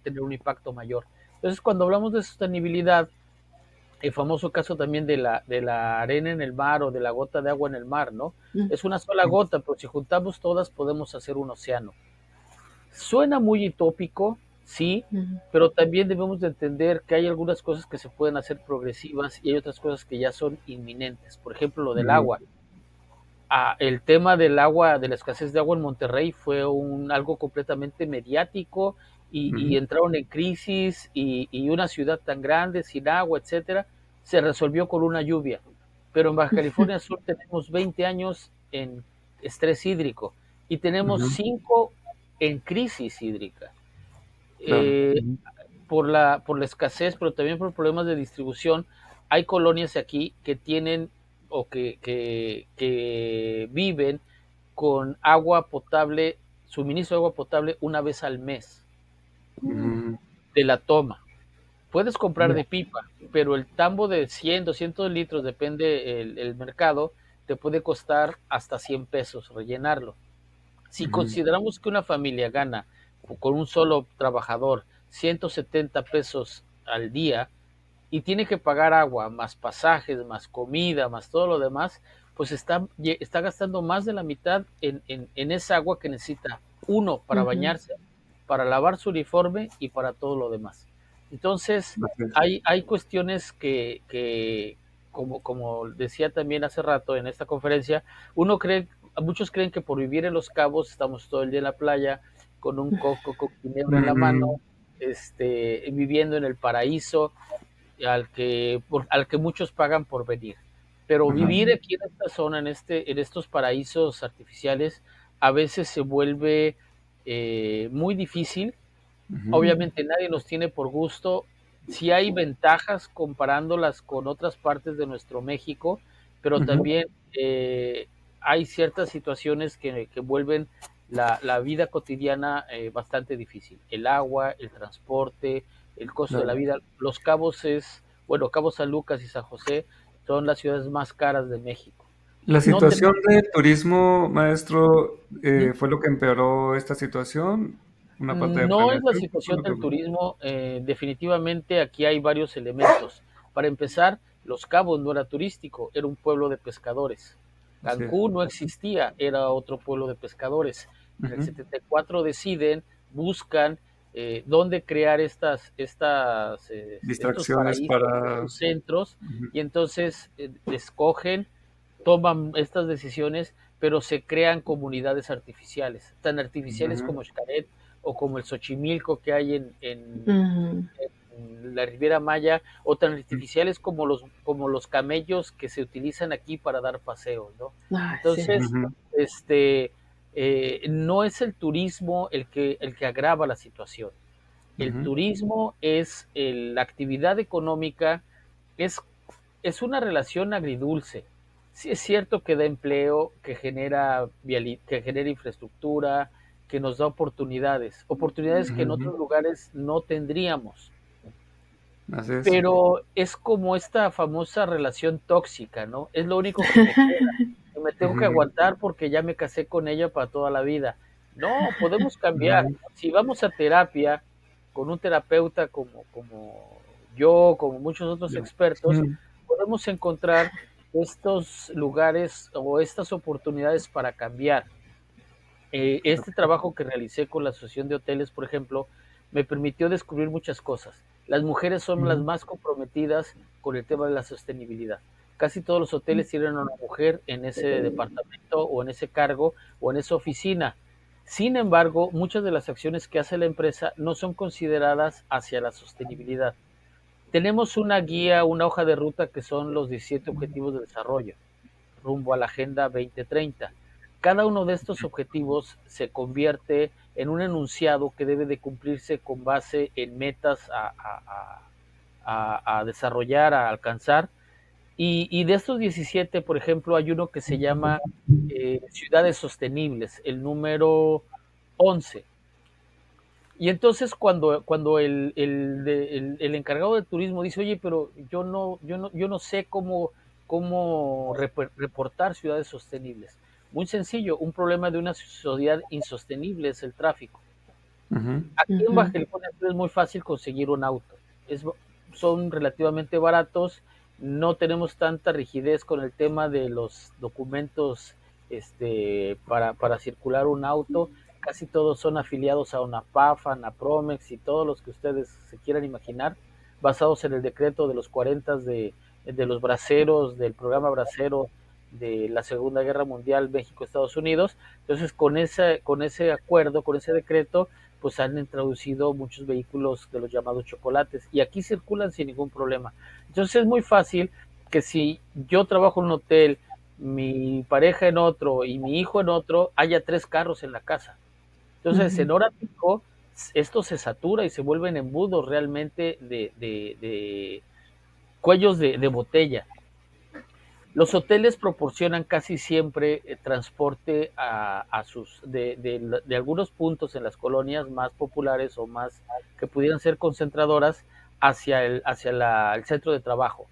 tener un impacto mayor. Entonces, cuando hablamos de sostenibilidad, el famoso caso también de la arena en el mar o de la gota de agua en el mar, ¿no? mm, Es una sola gota, pero si juntamos todas podemos hacer un océano. Suena muy utópico, sí, mm, pero también debemos de entender que hay algunas cosas que se pueden hacer progresivas y hay otras cosas que ya son inminentes. Por ejemplo, lo del ujú, agua. El tema del agua, de la escasez de agua en Monterrey fue algo completamente mediático y ujú, entraron en crisis y una ciudad tan grande, sin agua, etcétera, se resolvió con una lluvia. Pero en Baja California Sur tenemos 20 años en estrés hídrico y tenemos ujú, 5 en crisis hídrica. claro. Eh, Ujú, por la escasez, pero también por problemas de distribución, hay colonias aquí que tienen o que viven con agua potable, suministro de agua potable una vez al mes mm, ujú, de la toma. Puedes comprar ya, de pipa, pero el tambo de 100, 200 litros, depende el mercado, te puede costar hasta 100 pesos rellenarlo. Si ujú, consideramos que una familia gana con un solo trabajador 170 pesos al día y tiene que pagar agua, más pasajes, más comida, más todo lo demás, pues está gastando más de la mitad en esa agua que necesita uno para ujú, bañarse, para lavar su uniforme y para todo lo demás. Entonces, así es. hay cuestiones que como decía también hace rato en esta conferencia, muchos creen que por vivir en Los Cabos estamos todo el día en la playa con un coco con ginebra en la mano, Ujú, viviendo en el paraíso al que muchos pagan por venir. Pero ajá, vivir aquí en esta zona, en estos paraísos artificiales, a veces se vuelve muy difícil. ujú, mm, Obviamente nadie nos tiene por gusto. Sí hay ventajas comparándolas con otras partes de nuestro México, pero ujú, también hay ciertas situaciones que vuelven la vida cotidiana bastante difícil. El agua, el transporte, el costo de la claro. vida. Cabo San Lucas y San José son las ciudades más caras de México. La No situación tenemos, del turismo, maestro, ¿fue lo que empeoró esta situación? ¿Una falta de no es la planeación? ¿Qué fue situación lo que... del turismo, definitivamente aquí hay varios elementos. Para empezar, Los Cabos no era turístico, era un pueblo de pescadores. Así es. Cancún no existía, era otro pueblo de pescadores. En el Ujú. 74 deciden, buscan dónde crear estos Distracciones paraísos, para... estos centros, Ujú. y entonces escogen, toman estas decisiones, pero se crean comunidades artificiales, tan artificiales Ujú. como Xcaret o como el Xochimilco que hay Ujú. en la Riviera Maya, o tan artificiales como los camellos que se utilizan aquí para dar paseos, ¿no? Ay, sí. Entonces, Ujú. no es el turismo el que agrava la situación. El Ujú. turismo es la actividad económica, es, es una relación agridulce. Sí es cierto que da empleo, que genera infraestructura, que nos da oportunidades que en Ujú. otros lugares no tendríamos. Así es. Pero es como esta famosa relación tóxica, ¿no? Es lo único que me queda. Y me tengo que Ujú. aguantar porque ya me casé con ella para toda la vida. No, podemos cambiar. Ujú. Si vamos a terapia con un terapeuta como yo, como muchos otros Ya. expertos, Ujú. podemos encontrar estos lugares o estas oportunidades para cambiar. Este trabajo que realicé con la Asociación de Hoteles, por ejemplo, me permitió descubrir muchas cosas. Las mujeres son las Ujú. más comprometidas con el tema de la sostenibilidad. Casi todos los hoteles tienen a una mujer en ese departamento o en ese cargo o en esa oficina. Sin embargo, muchas de las acciones que hace la empresa no son consideradas hacia la sostenibilidad. Tenemos una guía, una hoja de ruta que son los 17 Objetivos de Desarrollo rumbo a la Agenda 2030. Cada uno de estos objetivos se convierte en un enunciado que debe de cumplirse con base en metas a desarrollar, a alcanzar. Y de estos 17, por ejemplo, hay uno que se llama Ciudades Sostenibles, el número 11. Y entonces cuando el encargado del turismo dice, oye, pero yo no sé cómo reportar ciudades sostenibles. Muy sencillo, un problema de una sociedad insostenible es el tráfico. Ujú. Aquí en Baja Ujú. California Sur es muy fácil conseguir un auto. Es, son relativamente baratos, no tenemos tanta rigidez con el tema de los documentos para circular un auto. Casi todos son afiliados a UNAPAF, ANAPROMEX y todos los que ustedes se quieran imaginar, basados en el decreto de los 40 de los braceros, del programa bracero de la Segunda Guerra Mundial, México-Estados Unidos. Entonces, con ese acuerdo, con ese decreto, pues han introducido muchos vehículos de los llamados chocolates y aquí circulan sin ningún problema. Entonces es muy fácil que si yo trabajo en un hotel, mi pareja en otro y mi hijo en otro, haya 3 carros en la casa. Entonces Ujú. en hora pico esto se satura y se vuelven embudos realmente de cuellos de botella. Los hoteles proporcionan casi siempre transporte de algunos puntos en las colonias más populares o más que pudieran ser concentradoras el centro de trabajo.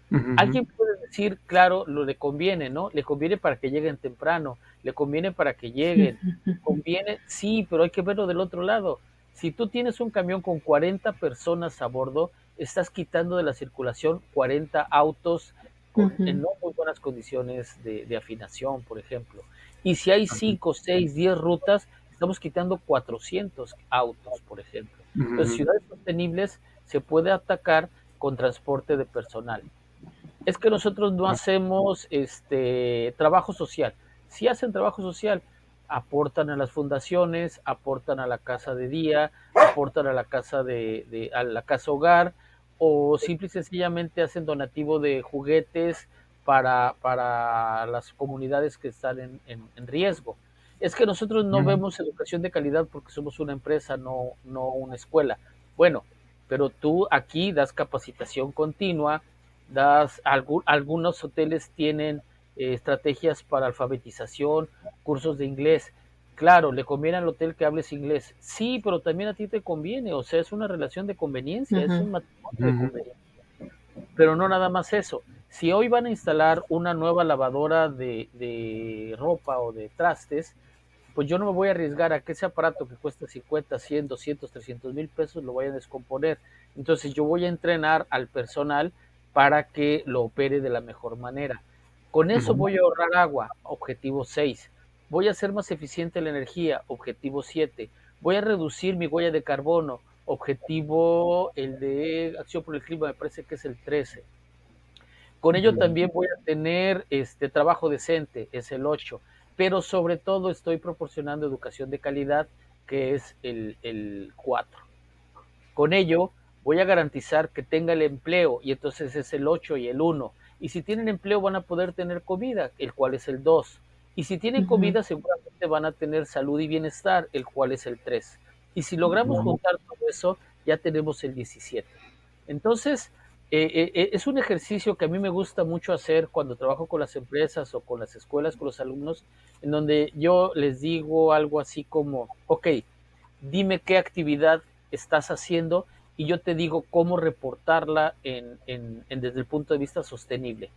Ujú. Alguien puede decir, claro, lo le conviene, ¿no? Le conviene para que lleguen temprano, le conviene para que lleguen, conviene, sí, pero hay que verlo del otro lado. Si tú tienes un camión con 40 personas a bordo, estás quitando de la circulación 40 autos en Ujú. no muy buenas condiciones de afinación, por ejemplo. Y si hay Así. 5, 6, 10 rutas, estamos quitando 400 autos, por ejemplo. Entonces, Ujú. ciudades sostenibles se puede atacar con transporte de personal. Es que nosotros no hacemos trabajo social. Si hacen trabajo social, aportan a las fundaciones, aportan a la casa de día, aportan a la a la casa hogar, o simple y sencillamente hacen donativo de juguetes para las comunidades que están en riesgo. Es que nosotros no Ujú. vemos educación de calidad porque somos una empresa, no una escuela. Bueno, pero tú aquí das capacitación continua, algunos hoteles tienen estrategias para alfabetización, cursos de inglés. Claro, le conviene al hotel que hables inglés. Sí, pero también a ti te conviene. O sea, es una relación de conveniencia, es Ujú. un matrimonio de Ujú. conveniencia. Pero no nada más eso. Si hoy van a instalar una nueva lavadora de ropa o de trastes, pues yo no me voy a arriesgar a que ese aparato que cuesta 50, 100, 200, 300 mil pesos lo vaya a descomponer. Entonces yo voy a entrenar al personal para que lo opere de la mejor manera. Con eso Ujú. voy a ahorrar agua, objetivo 6. Voy a hacer más eficiente la energía, objetivo 7. Voy a reducir mi huella de carbono, objetivo el de acción por el clima, me parece que es el 13. Con ello Bien. también voy a tener trabajo decente, es el 8, pero sobre todo estoy proporcionando educación de calidad, que es el 4. Con ello voy a garantizar que tenga el empleo, y entonces es el 8 y el 1. Y si tienen empleo van a poder tener comida, el cual es el 2. Y si tienen Ujú. comida seguramente van a tener salud y bienestar, el cual es el 3. Y si logramos Bien. juntar todo eso, ya tenemos el 17. Entonces, es un ejercicio que a mí me gusta mucho hacer cuando trabajo con las empresas o con las escuelas, con los alumnos, en donde yo les digo algo así como, ok, dime qué actividad estás haciendo y yo te digo cómo reportarla desde el punto de vista sostenible.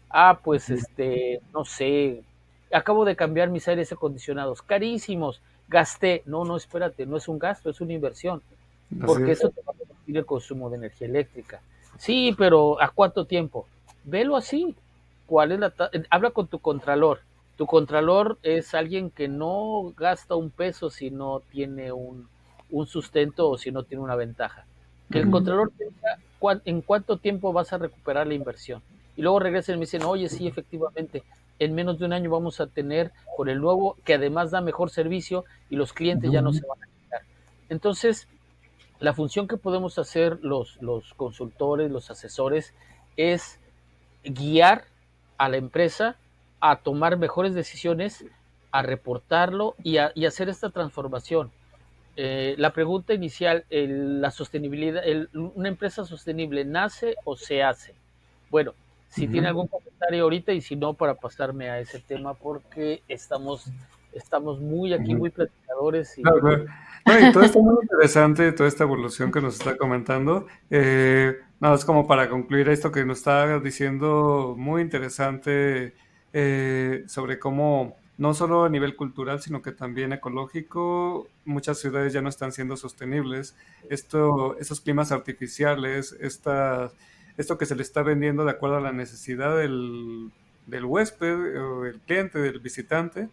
Ah, pues Bien. no sé, acabo de cambiar mis aires acondicionados, carísimos, gasté. No, no, espérate, no es un gasto, es una inversión, Así porque es. eso te va a reducir el consumo de energía eléctrica. Sí, pero ¿a cuánto tiempo? Velo así. ¿Cuál es Habla con tu contralor. Tu contralor es alguien que no gasta un peso si no tiene un sustento o si no tiene una ventaja. Que el Ujú. contralor te diga en cuánto tiempo vas a recuperar la inversión. Y luego regresan y me dicen, oye, sí, efectivamente, en menos de un año vamos a tener con el nuevo, que además da mejor servicio y los clientes ya no Ujú. se van a quitar. Entonces, la función que podemos hacer los consultores, los asesores, es guiar a la empresa a tomar mejores decisiones, a reportarlo y hacer esta transformación. La pregunta inicial, la sostenibilidad, ¿una empresa sostenible nace o se hace? Bueno, si tiene Ujú. algún comentario ahorita y si no, para pasarme a ese tema porque estamos muy aquí, Ujú. muy platicadores y Claro, claro. No, y todo está muy interesante, toda esta evolución que nos está comentando. Nada, es como para concluir esto que nos está diciendo, muy interesante, sobre cómo, no solo a nivel cultural, sino que también ecológico, muchas ciudades ya no están siendo sostenibles. Esos climas artificiales, esto que se le está vendiendo de acuerdo a la necesidad del huésped o del cliente, del visitante,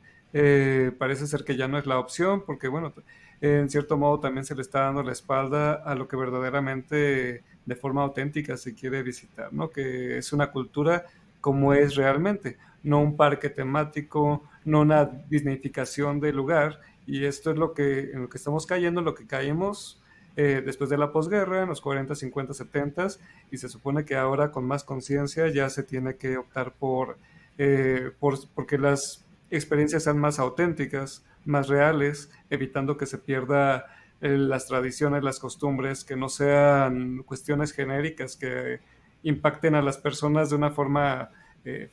parece ser que ya no es la opción, porque bueno, en cierto modo también se le está dando la espalda a lo que verdaderamente de forma auténtica se quiere visitar, ¿no? Que es una cultura como es realmente, no un parque temático, no una disneyficación del lugar, y esto es en lo que estamos cayendo, en lo que caímos después de la posguerra, en los 40, 50, 70, y se supone que ahora con más conciencia ya se tiene que optar porque las experiencias sean más auténticas, más reales, evitando que se pierda las tradiciones, las costumbres, que no sean cuestiones genéricas que impacten a las personas de una forma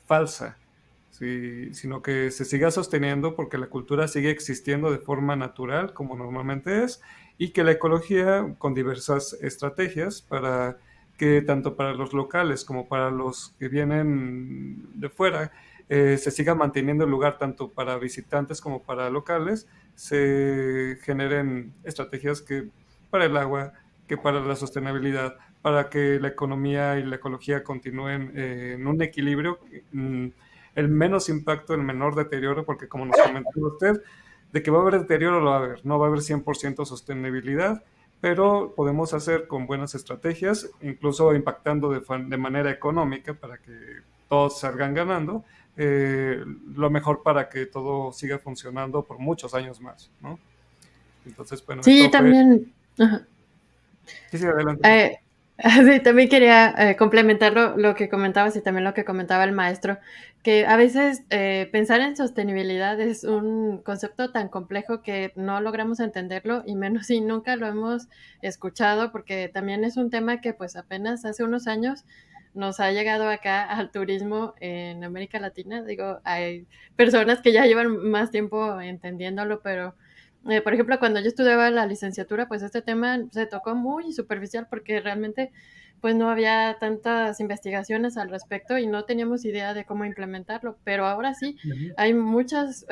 falsa, ¿sí? Sino que se siga sosteniendo porque la cultura sigue existiendo de forma natural, como normalmente es, y que la ecología, con diversas estrategias para que tanto para los locales como para los que vienen de fuera, se siga manteniendo el lugar tanto para visitantes como para locales, se generen estrategias que para el agua, que para la sostenibilidad, para que la economía y la ecología continúen en un equilibrio, el menos impacto, el menor deterioro, porque como nos comentó usted, de que va a haber deterioro lo va a haber, no va a haber 100% sostenibilidad, pero podemos hacer con buenas estrategias, incluso impactando de manera económica para que todos salgan ganando, lo mejor para que todo siga funcionando por muchos años más, ¿no? Entonces, bueno, Sí, esto fue... también. Ajá. Sí, sí, adelante. Eh, sí, también quería complementar lo que comentabas y también lo que comentaba el maestro, que a veces pensar en sostenibilidad es un concepto tan complejo que no logramos entenderlo y menos si nunca lo hemos escuchado, porque también es un tema que pues apenas hace unos años nos ha llegado acá al turismo en América Latina. Digo, hay personas que ya llevan más tiempo entendiéndolo, pero Por ejemplo, cuando yo estudiaba la licenciatura, pues este tema se tocó muy superficial porque realmente pues no había tantas investigaciones al respecto y no teníamos idea de cómo implementarlo, pero ahora sí Ujú. hay muchas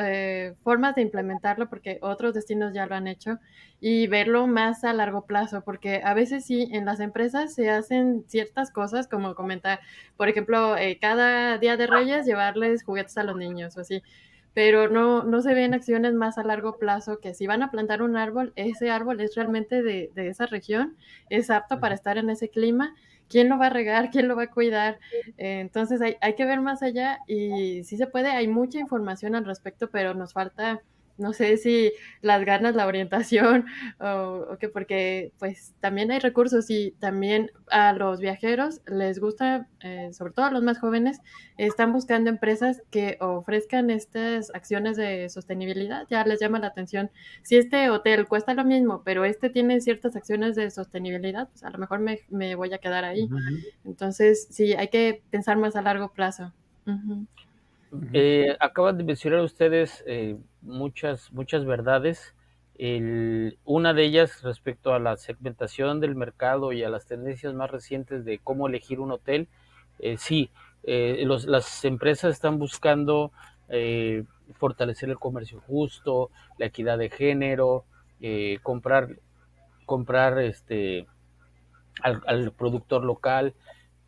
formas de implementarlo porque otros destinos ya lo han hecho y verlo más a largo plazo, porque a veces sí en las empresas se hacen ciertas cosas como comentar, por ejemplo, cada Día de Reyes llevarles juguetes a los niños o así, pero no se ven acciones más a largo plazo que si van a plantar un árbol, ese árbol es realmente de esa región, es apto para estar en ese clima, quién lo va a regar, quién lo va a cuidar. Entonces hay que ver más allá y si se puede, hay mucha información al respecto, pero nos falta, no sé si las ganas, la orientación o que porque pues también hay recursos y también a los viajeros les gusta, sobre todo a los más jóvenes, están buscando empresas que ofrezcan estas acciones de sostenibilidad, ya les llama la atención. Si este hotel cuesta lo mismo, pero este tiene ciertas acciones de sostenibilidad, pues a lo mejor me voy a quedar ahí. Ujú. Entonces, sí, hay que pensar más a largo plazo. Ujú. Ujú. Acaban de mencionar ustedes muchas verdades. Una de ellas respecto a la segmentación del mercado y a las tendencias más recientes de cómo elegir un hotel. Sí, las empresas están buscando fortalecer el comercio justo, la equidad de género, comprar al productor local.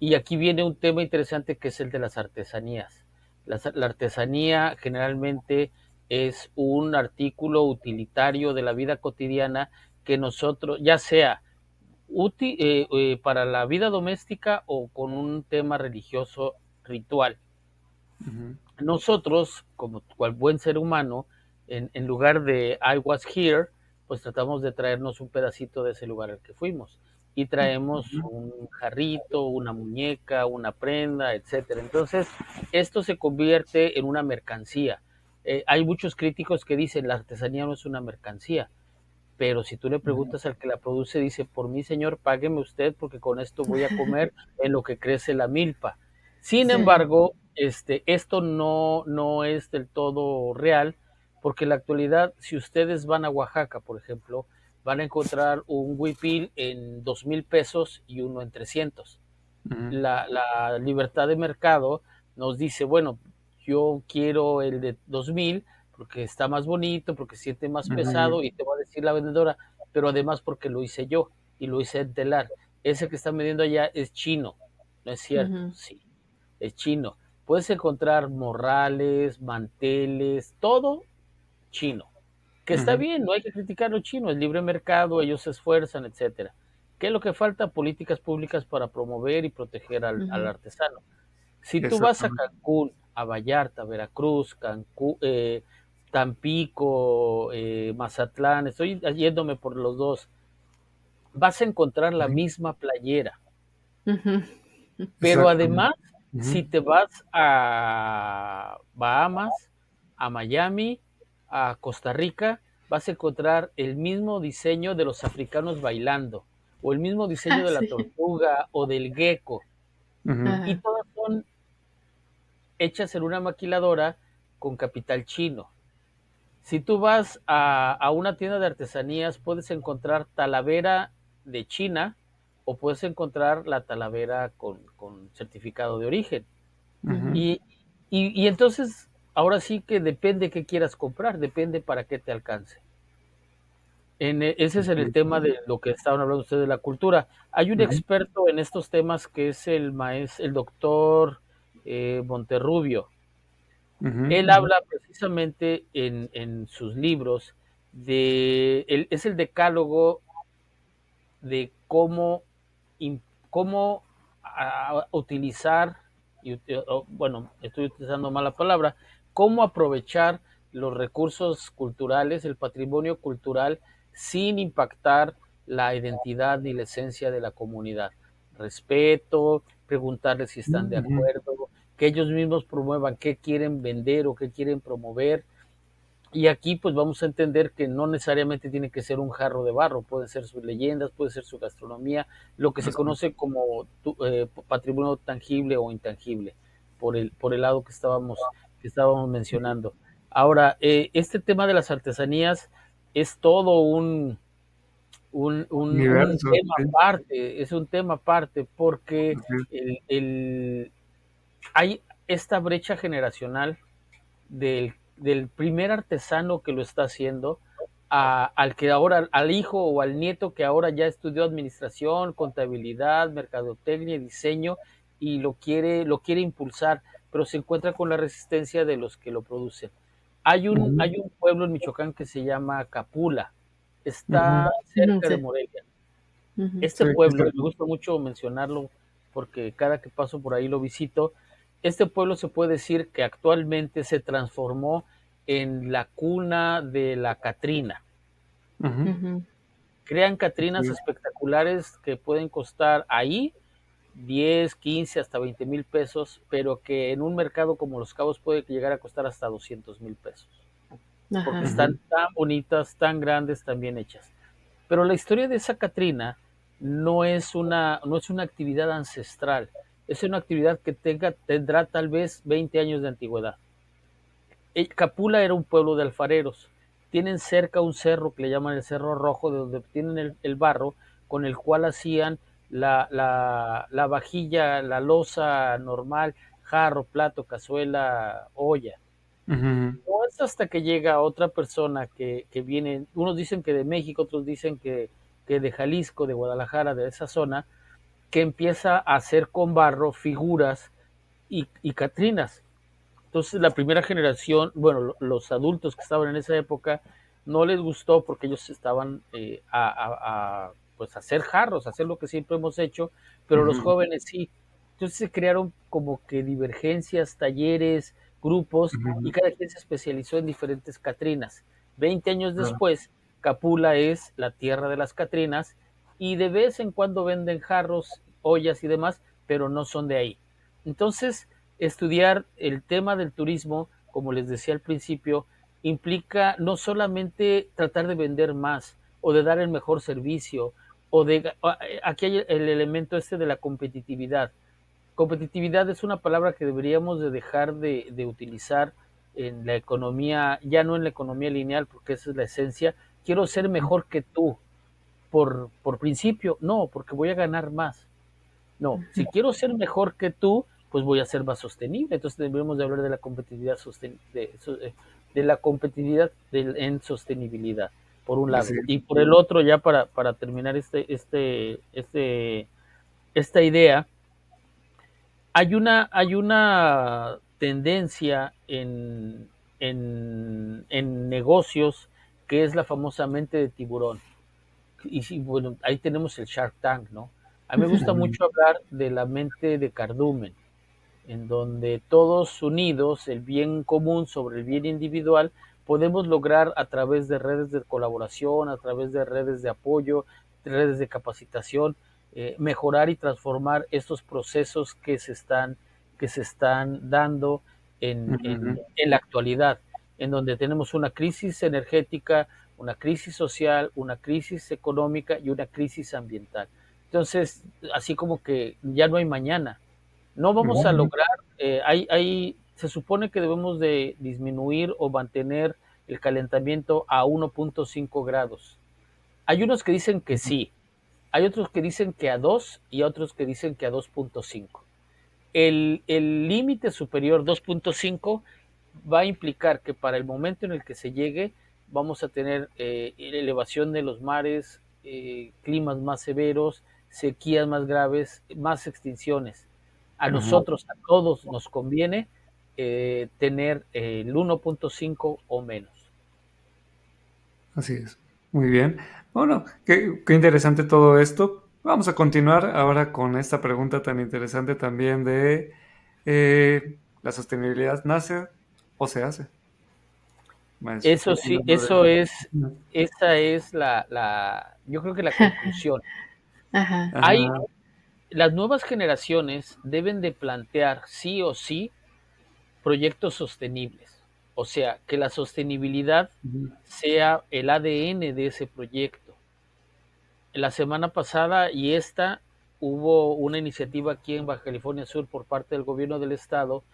Y aquí viene un tema interesante que es el de las artesanías. La artesanía generalmente es un artículo utilitario de la vida cotidiana que nosotros, ya sea útil para la vida doméstica o con un tema religioso ritual. Ujú. Nosotros, como cual buen ser humano, en lugar de I was here, pues tratamos de traernos un pedacito de ese lugar al que fuimos. Y traemos Ujú. un jarrito, una muñeca, una prenda, etcétera. Entonces, esto se convierte en una mercancía. Hay muchos críticos que dicen la artesanía no es una mercancía, pero si tú le Ujú. preguntas al que la produce, dice, por mí, señor, págueme usted porque con esto voy a comer en lo que crece la milpa. Sin Sí. embargo, esto no es del todo real, porque en la actualidad, si ustedes van a Oaxaca, por ejemplo, van a encontrar un huipil en 2,000 pesos y uno en 300. Ujú. La libertad de mercado nos dice, bueno, yo quiero el de 2,000 porque está más bonito, porque siente más Ujú. pesado y te va a decir la vendedora, pero además porque lo hice yo y lo hice en telar. Ese que están vendiendo allá es chino, ¿no es cierto? Ujú. Sí, es chino. Puedes encontrar morrales, manteles, todo chino, que está Ujú. bien, no hay que criticar lo chino, es libre mercado, ellos se esfuerzan, etcétera. ¿Qué es lo que falta? Políticas públicas para promover y proteger al Ujú. artesano. Si tú vas a Exactamente. Cancún, a Vallarta, Veracruz, Cancún, Tampico, Mazatlán, estoy yéndome por los dos, vas a encontrar la Ujú. misma playera, Ujú. pero Exactamente. además, Ujú. si te vas a Bahamas, a Miami, a Costa Rica, vas a encontrar el mismo diseño de los africanos bailando, o el mismo diseño Ah, de la sí. tortuga o del gecko, Ujú. y Ajá. todas son hechas en una maquiladora con capital chino. Si tú vas a una tienda de artesanías, puedes encontrar talavera de China o puedes encontrar la talavera con certificado de origen. Ujú. Ujú. Y entonces, ahora sí que depende qué quieras comprar, depende para qué te alcance. Ese es el Ujú. tema de lo que estaban hablando ustedes de la cultura. Hay un Ujú. experto en estos temas que es el doctor Monterrubio. Ujú. Él habla precisamente en sus libros es el decálogo de cómo utilizar, bueno, estoy utilizando mala palabra, cómo aprovechar los recursos culturales, el patrimonio cultural, sin impactar la identidad ni la esencia de la comunidad. Respeto, preguntarles si están de Ujú. acuerdo, que ellos mismos promuevan qué quieren vender o qué quieren promover, y aquí pues vamos a entender que no necesariamente tiene que ser un jarro de barro, pueden ser sus leyendas, puede ser su gastronomía, lo que se Así es. conoce como patrimonio tangible o intangible, por el lado que estábamos mencionando. Ahora, este tema de las artesanías, es todo un Universo, tema sí, aparte, es un tema aparte, porque así es. hay esta brecha generacional del primer artesano que lo está haciendo al que ahora, al hijo o al nieto que ahora ya estudió administración, contabilidad, mercadotecnia, diseño y lo quiere impulsar, pero se encuentra con la resistencia de los que lo producen. Ujú, Hay un pueblo en Michoacán que se llama Capula, ujú, está Ujú, cerca de sí. Morelia. Ujú, Este sí, aquí pueblo, está. y me gusta mucho mencionarlo porque cada que paso por ahí lo visito, este pueblo se puede decir que actualmente se transformó en la cuna de la Catrina. Ujú, ujú. Crean así Catrinas es. espectaculares que pueden costar ahí 10, 15, hasta 20,000 pesos, pero que en un mercado como Los Cabos puede llegar a costar hasta 200,000 pesos, porque Ajá. están Ujú, tan bonitas, tan grandes, tan bien hechas. Pero la historia de esa Catrina no es una actividad ancestral, es una actividad que tendrá tal vez 20 años de antigüedad. Capula era un pueblo de alfareros. Tienen cerca un cerro que le llaman el Cerro Rojo, de donde obtienen el barro con el cual hacían la vajilla, la loza normal, jarro, plato, cazuela, olla. ujú, No es hasta que llega otra persona que viene, unos dicen que de México, otros dicen que de Jalisco, de Guadalajara, de esa zona, que empieza a hacer con barro figuras y catrinas. Entonces la primera generación, bueno, los adultos que estaban en esa época, no les gustó porque ellos estaban pues hacer jarros, hacer lo que siempre hemos hecho, pero los ujú, jóvenes sí. Entonces se crearon como que divergencias, talleres, grupos, y ujú, cada quien se especializó en diferentes Catrinas. 20 años claro. después, Capula es la tierra de las Catrinas y de vez en cuando venden jarros, ollas y demás, pero no son de ahí. Entonces, estudiar el tema del turismo, como les decía al principio, implica no solamente tratar de vender más o de dar el mejor servicio o de aquí hay el elemento este de la competitividad. Competitividad es una palabra que deberíamos de dejar de utilizar en la economía, ya no en la economía lineal, porque esa es la esencia. Quiero ser mejor que tú por principio, no, porque voy a ganar más. No, si quiero ser mejor que tú, pues voy a ser más sostenible. Entonces deberíamos de hablar de la competitividad de la competitividad en sostenibilidad, por un lado. Así es. Y por el otro, ya para terminar esta idea, hay una tendencia en negocios que es la famosa mente de tiburón. Y sí, bueno, ahí tenemos el Shark Tank, ¿no? A mí me gusta Ujú, Ujú, mucho hablar de la mente de cardumen, en donde todos unidos, el bien común sobre el bien individual, podemos lograr a través de redes de colaboración, a través de redes de apoyo, de redes de capacitación, mejorar y transformar estos procesos que se están dando ujú, en la actualidad, en donde tenemos una crisis energética, una crisis social, una crisis económica y una crisis ambiental. Entonces, así como que ya no hay mañana, no vamos a ujú, lograr, se supone que debemos de disminuir o mantener el calentamiento a 1,5 grados. Hay unos que dicen que ujú, sí, hay otros que dicen que a 2 y otros que dicen que a 2,5. El límite superior 2,5 va a implicar que para el momento en el que se llegue vamos a tener elevación de los mares, climas más severos, sequías más graves, más extinciones. A ujú. nosotros, a todos nos conviene tener el 1,5 o menos. Así es. Muy bien. Bueno, qué interesante todo esto. Vamos a continuar ahora con esta pregunta tan interesante también de ¿la sostenibilidad nace o se hace? Maestro. Eso sí, Hablando de... Ujú. esa es yo creo que la conclusión. ajá. Hay Ajá. Las nuevas generaciones deben de plantear sí o sí proyectos sostenibles. O sea, que la sostenibilidad Ujú, sea el ADN de ese proyecto. La semana pasada y esta hubo una iniciativa aquí en Baja California Sur por parte del gobierno del estado,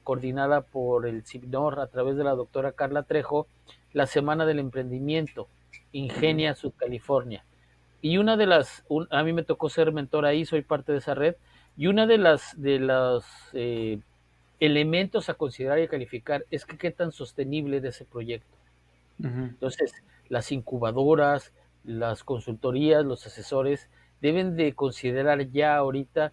coordinada por el CIBNOR a través de la doctora Carla Trejo, la Semana del Emprendimiento. Ingenia Sud California. Y una de a mí me tocó ser mentor ahí, soy parte de esa red, y una de los elementos a considerar y a calificar es que qué tan sostenible es ese proyecto. Entonces, las incubadoras, las consultorías, los asesores deben de considerar ya ahorita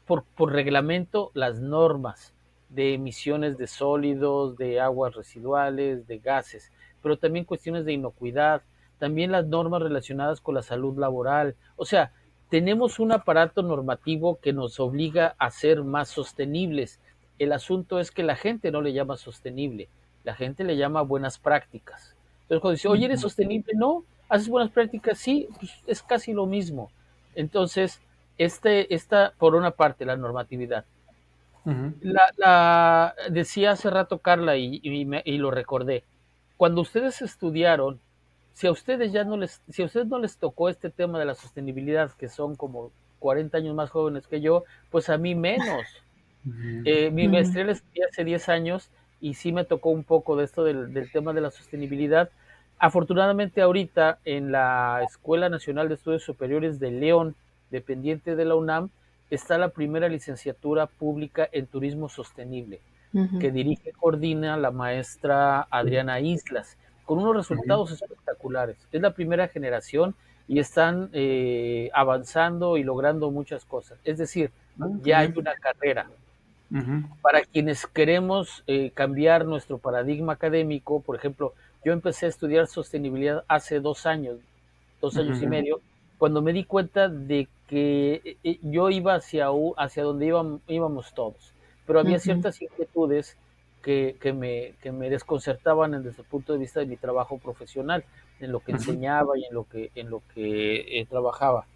por reglamento las normas de emisiones de sólidos, de aguas residuales, de gases, pero también cuestiones de inocuidad, también las normas relacionadas con la salud laboral. O sea, tenemos un aparato normativo que nos obliga a ser más sostenibles. El asunto es que la gente no le llama sostenible, la gente le llama buenas prácticas. Entonces, cuando dice, oye, ¿eres sostenible? No, ¿haces buenas prácticas? Sí, pues es casi lo mismo. Entonces, esta, por una parte, la normatividad. Decía hace rato Carla y lo recordé. Cuando ustedes estudiaron, si a ustedes si a ustedes no les tocó este tema de la sostenibilidad, que son como 40 años más jóvenes que yo, pues a mí menos. Mi maestría la estudié hace 10 años y sí me tocó un poco de esto del tema de la sostenibilidad. Afortunadamente ahorita en la Escuela Nacional de Estudios Superiores de León, dependiente de la UNAM, está la primera licenciatura pública en turismo sostenible, que dirige y coordina la maestra Adriana Islas, con unos resultados espectaculares. Es la primera generación y están avanzando y logrando muchas cosas. Es decir, ya hay una carrera. Para quienes queremos cambiar nuestro paradigma académico, por ejemplo, yo empecé a estudiar sostenibilidad hace 2 años y medio, cuando me di cuenta de que yo iba hacia donde íbamos todos, pero había ciertas inquietudes que me desconcertaban desde el punto de vista de mi trabajo profesional, en lo que enseñaba y en lo que trabajaba.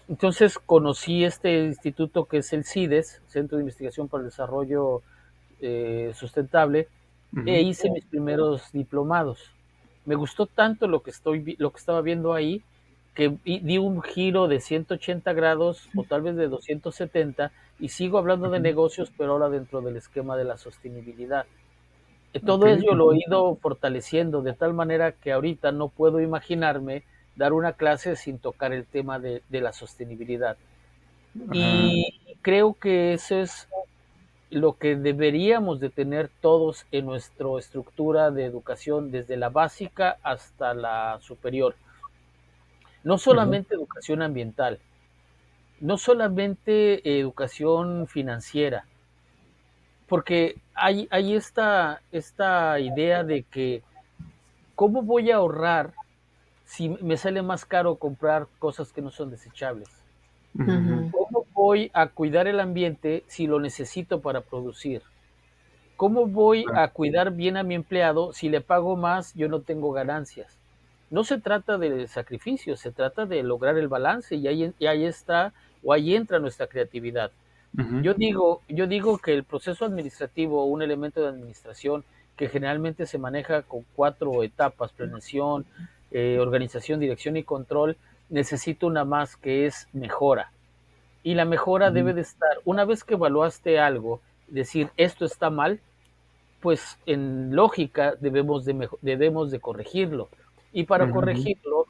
Entonces conocí este instituto que es el CIDES, Centro de Investigación para el Desarrollo Sustentable, e hice mis primeros diplomados. Me gustó tanto lo que estaba viendo ahí, que di un giro de 180 grados o tal vez de 270 y sigo hablando de negocios, pero ahora dentro del esquema de la sostenibilidad. Todo ello lo he ido fortaleciendo de tal manera que ahorita no puedo imaginarme dar una clase sin tocar el tema de la sostenibilidad. Y creo que eso es lo que deberíamos de tener todos en nuestra estructura de educación, desde la básica hasta la superior. No solamente educación ambiental, no solamente educación financiera, porque hay esta idea de que ¿cómo voy a ahorrar si me sale más caro comprar cosas que no son desechables? ¿Cómo voy a cuidar el ambiente si lo necesito para producir? ¿Cómo voy a cuidar bien a mi empleado si le pago más, yo no tengo ganancias? No se trata de sacrificio, se trata de lograr el balance y ahí está o ahí entra nuestra creatividad. Yo digo que el proceso administrativo, un elemento de administración que generalmente se maneja con 4 etapas: planeación, organización, dirección y control, necesita una más que es mejora. Y la mejora debe de estar, una vez que evaluaste algo, decir esto está mal, pues en lógica debemos de corregirlo. Y para corregirlo,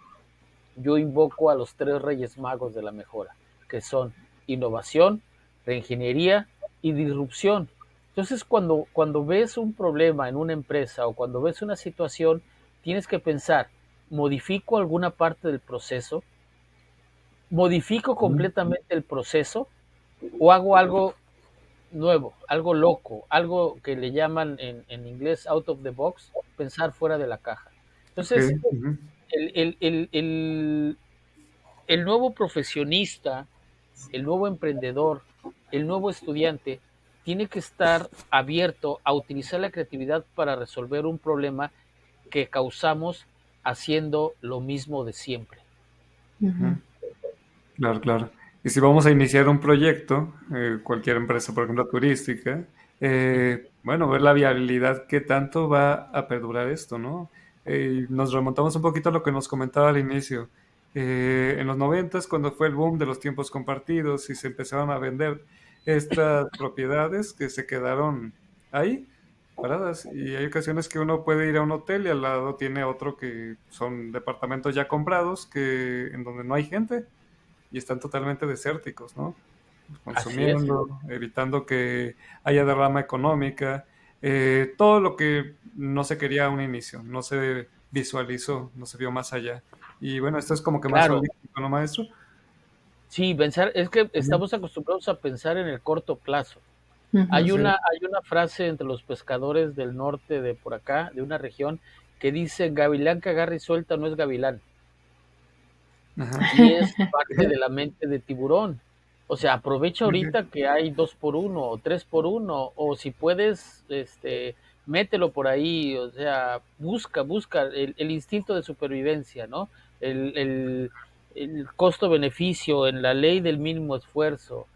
yo invoco a los 3 reyes magos de la mejora, que son innovación, reingeniería y disrupción. Entonces, cuando ves un problema en una empresa o cuando ves una situación, tienes que pensar, ¿modifico alguna parte del proceso? ¿Modifico completamente el proceso? ¿O hago algo nuevo, algo loco, algo que le llaman en inglés out of the box, pensar fuera de la caja? Entonces, el nuevo profesionista, el nuevo emprendedor, el nuevo estudiante, tiene que estar abierto a utilizar la creatividad para resolver un problema que causamos haciendo lo mismo de siempre. Claro, claro. Y si vamos a iniciar un proyecto, cualquier empresa, por ejemplo, turística, bueno, ver la viabilidad, qué tanto va a perdurar esto, ¿no? Nos remontamos un poquito a lo que nos comentaba al inicio. En los 90, cuando fue el boom de los tiempos compartidos y se empezaron a vender estas propiedades que se quedaron ahí, paradas. Y hay ocasiones que uno puede ir a un hotel y al lado tiene otro que son departamentos ya comprados, en donde no hay gente y están totalmente desérticos, ¿no? Así es. Consumiendo, evitando que haya derrama económica, todo lo que no se quería a un inicio, no se visualizó, no se vio más allá. Y bueno, esto es como que más Claro, holístico, ¿no, maestro? sí, pensar, es que Ujú. estamos acostumbrados a pensar en el corto plazo. Ujú. Así es. Hay una frase entre los pescadores del norte de por acá, de una región, que dice, gavilán que agarra y suelta no es gavilán. Ajá. Y es parte de la mente de tiburón. O sea, aprovecha Sí, sí. ahorita que hay 2 por 1 o 3 por 1, o si puedes, mételo por ahí, o sea, busca el instinto de supervivencia, ¿no? El, el, el costo-beneficio en la ley del mínimo esfuerzo,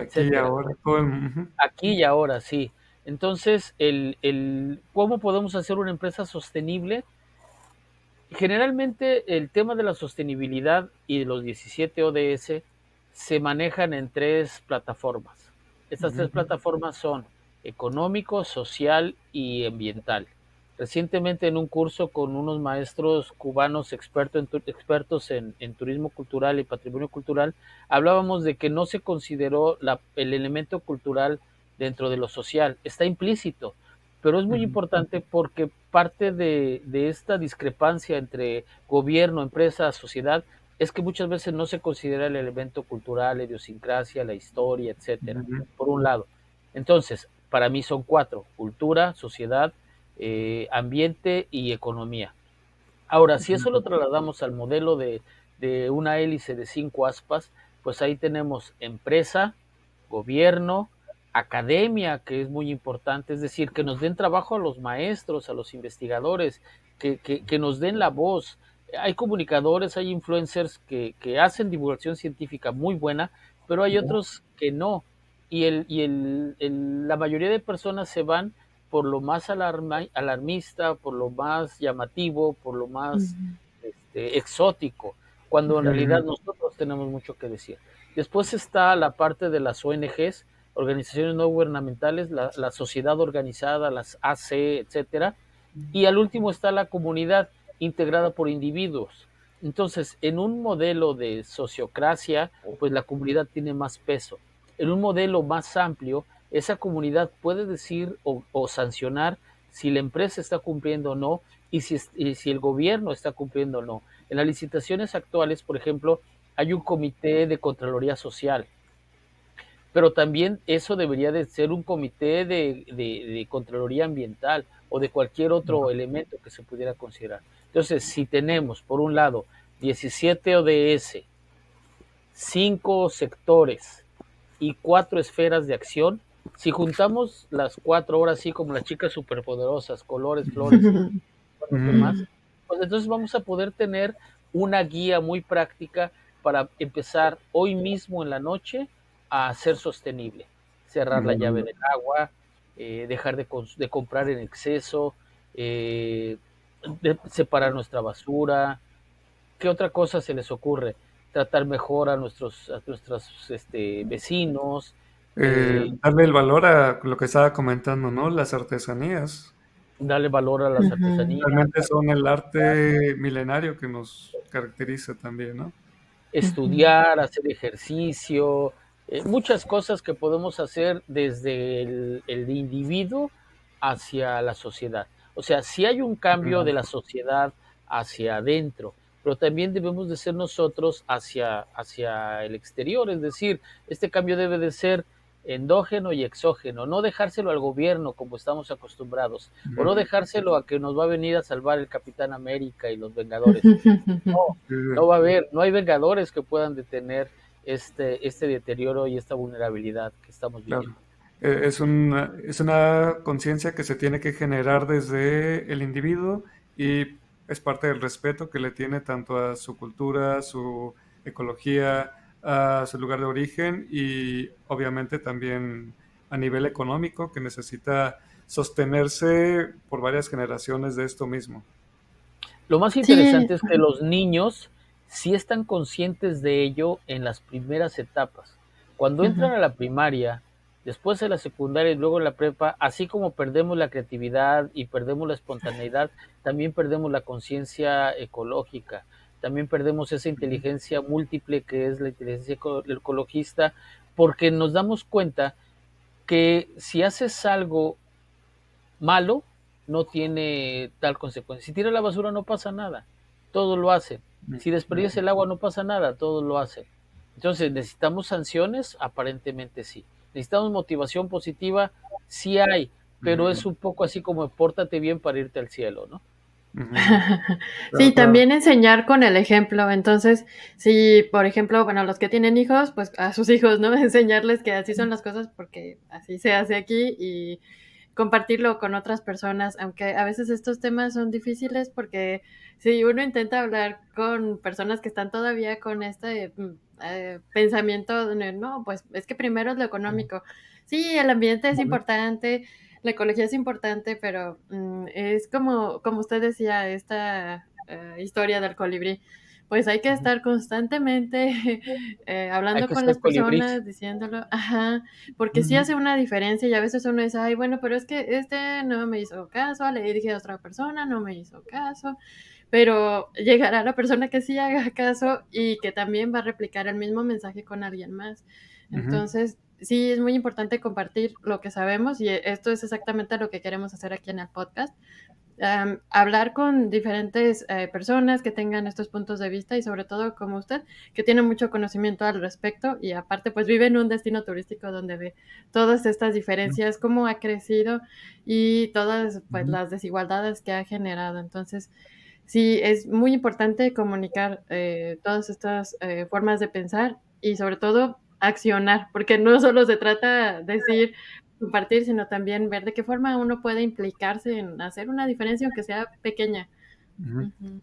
Aquí y etcétera. ahora, todo ujú, Aquí y ahora, sí. Entonces, ¿cómo podemos hacer una empresa sostenible? Generalmente el tema de la sostenibilidad y de los 17 ODS se manejan en tres plataformas. Estas tres ujú. plataformas son económico, social y ambiental. Recientemente en un curso con unos maestros cubanos expertos en turismo cultural y patrimonio cultural, hablábamos de que no se consideró el elemento cultural dentro de lo social. Está implícito, pero es muy Ujú, importante porque parte de esta discrepancia entre gobierno, empresa, sociedad, es que muchas veces no se considera el elemento cultural, la idiosincrasia, la historia, etcétera, ujú, por un lado. Entonces, para mí son cuatro: cultura, sociedad, ambiente y economía. Ahora, si eso ujú, lo trasladamos al modelo de una hélice de 5 aspas, pues ahí tenemos empresa, gobierno, academia, que es muy importante, es decir, que nos den trabajo a los maestros, a los investigadores, que nos den la voz. Hay comunicadores, hay influencers que hacen divulgación científica muy buena, pero hay ujú, otros que no. La mayoría de personas se van por lo más alarmista, por lo más llamativo, por lo más Ujú. exótico, cuando en realidad ujú. nosotros tenemos mucho que decir. Después está la parte de las ONGs, organizaciones no gubernamentales, la sociedad organizada, las AC, etcétera, y al último está la comunidad integrada por individuos. Entonces, en un modelo de sociocracia, pues la comunidad tiene más peso. En un modelo más amplio, esa comunidad puede decir o sancionar si la empresa está cumpliendo o no, y si el gobierno está cumpliendo o no. En las licitaciones actuales, por ejemplo, hay un comité de Contraloría Social, pero también eso debería de ser un comité de Contraloría Ambiental o de cualquier otro elemento que se pudiera considerar. Entonces, si tenemos, por un lado, 17 ODS, 5 sectores y 4 esferas de acción, si juntamos las 4 horas, así como las chicas superpoderosas, colores, flores y todos los Ujú. demás, pues entonces vamos a poder tener una guía muy práctica para empezar hoy mismo en la noche a ser sostenible. Cerrar la Muy llave bien. del agua, dejar de comprar en exceso, eh, de separar nuestra basura. ¿Qué otra cosa se les ocurre? Tratar mejor a nuestros vecinos, eh, Darle el valor a lo que estaba comentando, ¿no? Las artesanías. darle valor a las Ujú. artesanías, Realmente son el arte milenario que nos caracteriza también, ¿no? Ujú. estudiar, hacer ejercicio, muchas cosas que podemos hacer desde el individuo hacia la sociedad. O sea, si hay un cambio Ujú. de la sociedad hacia adentro, pero también debemos de ser nosotros hacia el exterior, es decir, este cambio debe de ser endógeno y exógeno, no dejárselo al gobierno como estamos acostumbrados, o no Ujú. dejárselo a que nos va a venir a salvar el Capitán América y los Vengadores. No, Sí, no sí. va a haber, no hay vengadores que puedan detener este deterioro y esta vulnerabilidad que estamos Claro. viviendo. Es una conciencia que se tiene que generar desde el individuo y es parte del respeto que le tiene tanto a su cultura, a su ecología, a su lugar de origen y obviamente también a nivel económico que necesita sostenerse por varias generaciones de esto mismo. Lo más Sí, interesante es que los niños sí están conscientes de ello en las primeras etapas. Cuando entran ujú. a la primaria, después de la secundaria y luego la prepa, así como perdemos la creatividad y perdemos la espontaneidad, también perdemos la conciencia ecológica, también perdemos esa inteligencia múltiple que es la inteligencia ecologista, porque nos damos cuenta que si haces algo malo, no tiene tal consecuencia. Si tira la basura no pasa nada, todos lo hacen. Si desperdicia el agua no pasa nada, todos lo hacen. Entonces, ¿necesitamos sanciones? Aparentemente sí. ¿Necesitamos motivación positiva? Sí hay, pero es un poco así como pórtate bien para irte al cielo, ¿no? Sí, Claro, claro. también enseñar con el ejemplo. Entonces, si, por ejemplo, bueno, los que tienen hijos, pues a sus hijos, ¿no? Enseñarles que así son las cosas porque así se hace aquí y compartirlo con otras personas, aunque a veces estos temas son difíciles porque si uno intenta hablar con personas que están todavía con este pensamiento de, no, pues es que primero es lo económico. Sí, el ambiente es importante, la ecología es importante, pero es como usted decía, esta historia del colibrí. Pues hay que estar constantemente Hay hablando que con ser las colibrís. personas, diciéndolo, ajá, porque sí hace una diferencia y a veces uno dice, ay, bueno, pero es que este no me hizo caso, le dije a otra persona, no me hizo caso, pero llegará la persona que sí haga caso y que también va a replicar el mismo mensaje con alguien más. Entonces, sí, es muy importante compartir lo que sabemos y esto es exactamente lo que queremos hacer aquí en el podcast. Hablar con diferentes personas que tengan estos puntos de vista y sobre todo como usted, que tiene mucho conocimiento al respecto y aparte pues vive en un destino turístico donde ve todas estas diferencias, cómo ha crecido y todas pues las desigualdades que ha generado. Entonces, sí, es muy importante comunicar todas estas formas de pensar y sobre todo accionar, porque no solo se trata de decir compartir, sino también ver de qué forma uno puede implicarse en hacer una diferencia, aunque sea pequeña. Ujú. Ujú.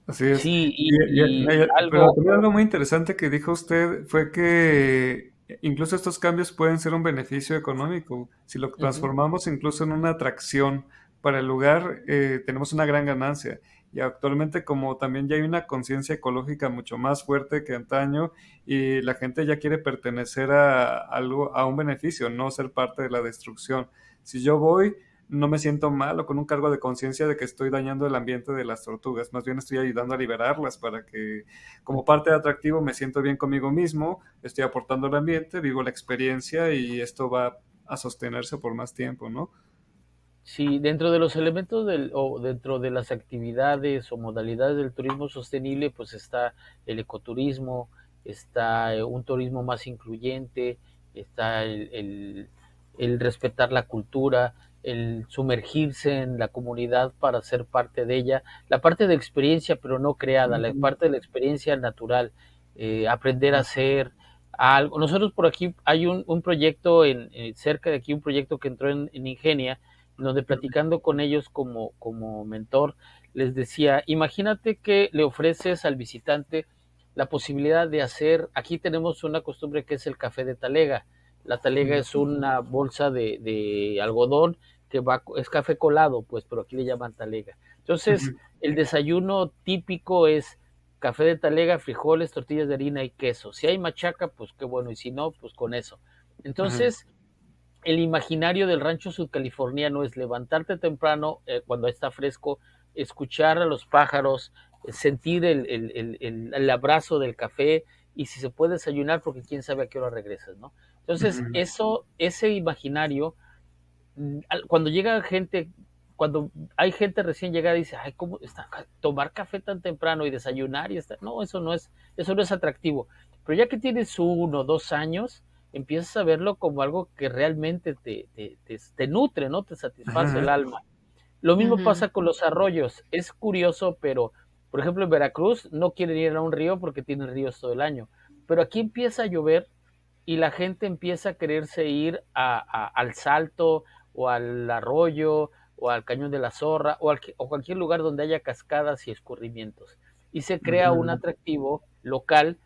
Así es. Sí, y Pero algo, también algo muy interesante que dijo usted fue que incluso estos cambios pueden ser un beneficio económico. Si lo ujú, transformamos incluso en una atracción para el lugar, tenemos una gran ganancia. Y actualmente como también ya hay una conciencia ecológica mucho más fuerte que antaño y la gente ya quiere pertenecer a algo, a un beneficio, no ser parte de la destrucción. Si yo voy no me siento mal o con un cargo de conciencia de que estoy dañando el ambiente de las tortugas, más bien estoy ayudando a liberarlas para que como parte de atractivo me siento bien conmigo mismo, estoy aportando al ambiente, vivo la experiencia y esto va a sostenerse por más tiempo, ¿no? sí, dentro de los elementos o dentro de las actividades o modalidades del turismo sostenible, pues está el ecoturismo, está un turismo más incluyente, está el respetar la cultura, el sumergirse en la comunidad para ser parte de ella, la parte de experiencia pero no creada, la Ujú, parte de la experiencia natural, aprender a hacer algo. Nosotros por aquí hay un proyecto cerca de aquí, un proyecto que entró en Ingenia, donde platicando con ellos como mentor, les decía, imagínate que le ofreces al visitante la posibilidad de hacer, aquí tenemos una costumbre que es el café de talega. La talega ujú, es una bolsa de algodón que es café colado, pues, pero aquí le llaman talega. Entonces, ujú, el desayuno típico es café de talega, frijoles, tortillas de harina y queso. Si hay machaca, pues qué bueno, y si no, pues con eso. ujú, Entonces, el imaginario del rancho sudcaliforniano es levantarte temprano cuando está fresco, escuchar a los pájaros, sentir el abrazo del café y si se puede desayunar porque quién sabe a qué hora regresas, ¿no? Entonces, ujú, ese imaginario, cuando llega gente, cuando hay gente recién llegada y dice, ay, ¿cómo está tomar café tan temprano y desayunar y estar? No, eso no es atractivo. Pero ya que tienes 1 o 2 años, empiezas a verlo como algo que realmente te nutre, ¿no? Te satisface el ujú, alma. Lo mismo Ujú. pasa con los arroyos. Es curioso, pero, por ejemplo, en Veracruz no quieren ir a un río porque tienen ríos todo el año. Pero aquí empieza a llover y la gente empieza a quererse ir al Salto o al arroyo o al Cañón de la Zorra o cualquier lugar donde haya cascadas y escurrimientos. Y se crea un ujú, atractivo local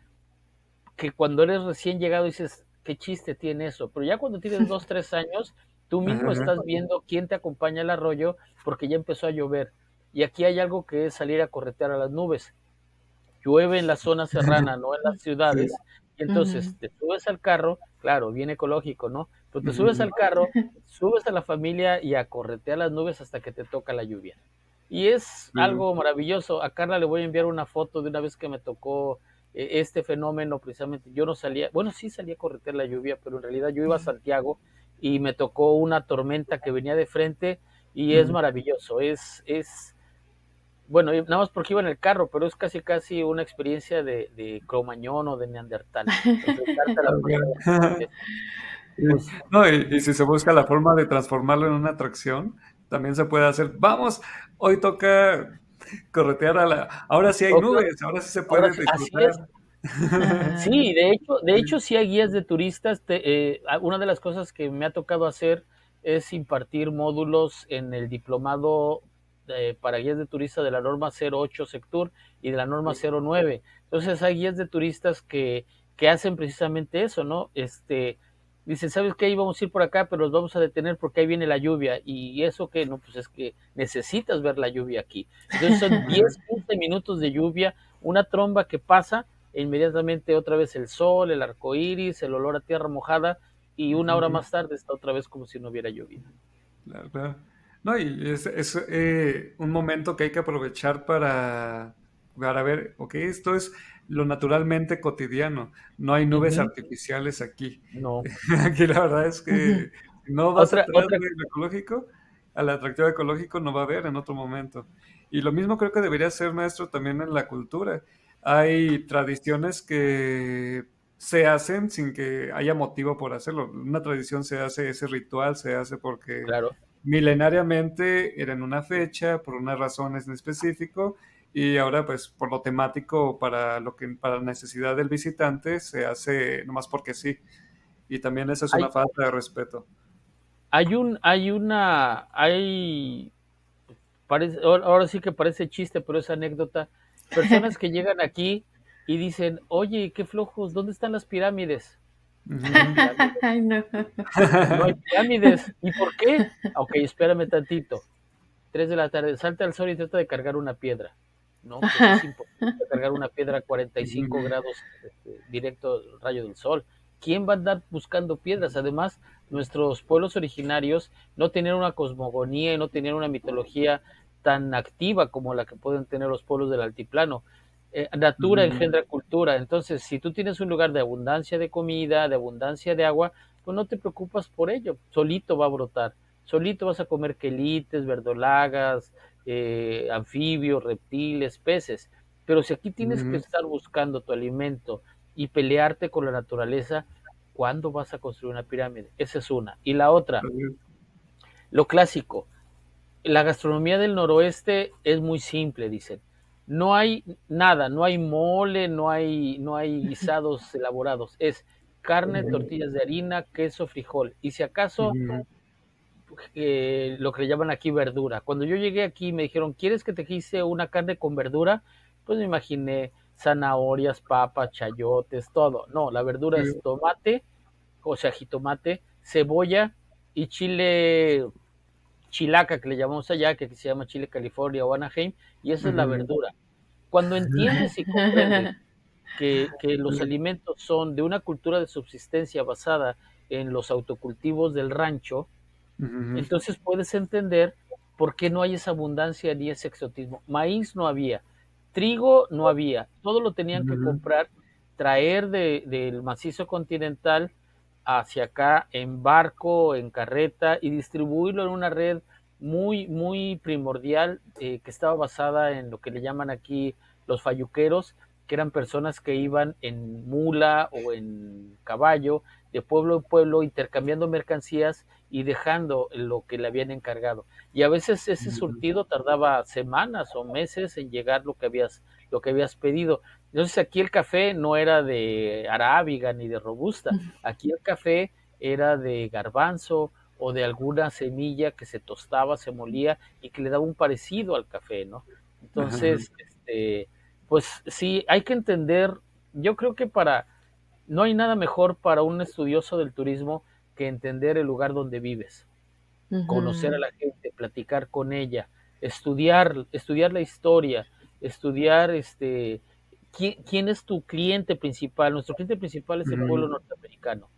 que cuando eres recién llegado dices, qué chiste tiene eso, pero ya cuando tienes 2, 3 años, tú mismo ujú, estás viendo quién te acompaña al arroyo porque ya empezó a llover. Y aquí hay algo que es salir a corretear a las nubes. Llueve en la zona serrana, no en las sí, ciudades, y Ujú. entonces te subes al carro, claro, bien ecológico, ¿no? Pero te subes Ujú. al carro, subes a la familia y a corretear las nubes hasta que te toca la lluvia. Y es Sí. algo maravilloso. A Carla le voy a enviar una foto de una vez que me tocó este fenómeno precisamente. Yo no salía, bueno, sí salía a corretear la lluvia, pero en realidad yo iba a Santiago y me tocó una tormenta que venía de frente y es Ujú. maravilloso. Bueno, nada más porque iba en el carro, pero es casi casi una experiencia de cromañón o de neandertal. Enfrentarte a la fuerza de la Ok. naturaleza. Sí. Pues, No, y si se busca la forma de transformarlo en una atracción, también se puede hacer. Vamos, hoy toca corretear a la. Ahora sí hay oh, claro, nubes, ahora sí se ahora puede sí, así es. disfrutar. Sí, de hecho sí hay guías de turistas. Una de las cosas que me ha tocado hacer es impartir módulos en el diplomado para guías de turistas de la norma 08 Sectur y de la norma 09. Entonces hay guías de turistas que hacen precisamente eso, ¿no? Dicen, ¿sabes qué? Íbamos a ir por acá, pero nos vamos a detener porque ahí viene la lluvia. Y eso que, no, pues es que necesitas ver la lluvia aquí. Entonces son 10, 15 minutos de lluvia, una tromba que pasa e inmediatamente otra vez el sol, el arco iris, el olor a tierra mojada, y una hora Ujú. más tarde está otra vez como si no hubiera llovido. Claro, claro. No, y es un momento que hay que aprovechar para ver, ok, esto es lo naturalmente cotidiano. No hay nubes Ujú. artificiales aquí. No. Aquí la verdad es que si no vas Otra, atrás otra, del ecológico, al atractivo ecológico no va a haber en otro momento. Y lo mismo creo que debería ser, maestro, también en la cultura. Hay tradiciones que se hacen sin que haya motivo por hacerlo. Una tradición se hace, ese ritual se hace porque claro. milenariamente era en una fecha, por unas razones en específico, y ahora pues por lo temático, para la necesidad del visitante, se hace nomás porque sí. Y también esa es una Hay, falta de respeto. ahora sí que parece chiste, pero es anécdota. Personas que llegan aquí y dicen, oye, qué flojos, ¿dónde están las pirámides? No hay Ujú. pirámides. Ay, no. No hay pirámides. ¿Y por qué? Ok, espérame tantito. 3 de la tarde, salta al sol y trata de cargar una piedra. No, pues es imposible cargar una piedra a 45 grados directo rayo del sol. ¿Quién va a andar buscando piedras? Además, nuestros pueblos originarios no tenían una cosmogonía y no tenían una mitología tan activa como la que pueden tener los pueblos del altiplano. Natura Ujú. engendra cultura. Entonces, si tú tienes un lugar de abundancia de comida, de abundancia de agua, pues no te preocupas por ello, solito va a brotar, solito vas a comer quelites, verdolagas, anfibios, reptiles, peces. Pero si aquí tienes que Ujú. estar buscando tu alimento y pelearte con la naturaleza, ¿cuándo vas a construir una pirámide? Esa es una. Y la otra, lo clásico, la gastronomía del noroeste es muy simple, dicen. No hay nada, no hay mole, no hay guisados elaborados. Es carne, Ujú. tortillas de harina, queso, frijol. Y si acaso Ujú. lo que le llaman aquí verdura. Cuando yo llegué aquí me dijeron, ¿quieres que te quise una carne con verdura? Pues me imaginé zanahorias, papas, chayotes, todo. No, la verdura es tomate, o sea, jitomate, cebolla y chile chilaca que le llamamos allá, que aquí se llama chile California o Anaheim, y esa es la Ujú. verdura. Cuando entiendes y comprendes que los alimentos son de una cultura de subsistencia basada en los autocultivos del rancho, Ujú. entonces puedes entender por qué no hay esa abundancia ni ese exotismo. Maíz no había, trigo no había, todo lo tenían que Ujú. comprar, traer del macizo continental hacia acá en barco, en carreta y distribuirlo en una red muy, muy primordial que estaba basada en lo que le llaman aquí los falluqueros, que eran personas que iban en mula o en caballo de pueblo en pueblo intercambiando mercancías y dejando lo que le habían encargado. Y a veces ese Ujú. surtido tardaba semanas o meses en llegar lo que habías pedido. Entonces aquí el café no era de arábiga ni de robusta, aquí el café era de garbanzo o de alguna semilla que se tostaba, se molía y que le daba un parecido al café, ¿no? Ajá. Entonces, pues sí, hay que entender, yo creo que no hay nada mejor para un estudioso del turismo que entender el lugar donde vives, conocer a Ujú. la gente, platicar con ella, estudiar la historia, estudiar quién es tu cliente principal. Nuestro cliente principal es el pueblo Ujú. norteamericano.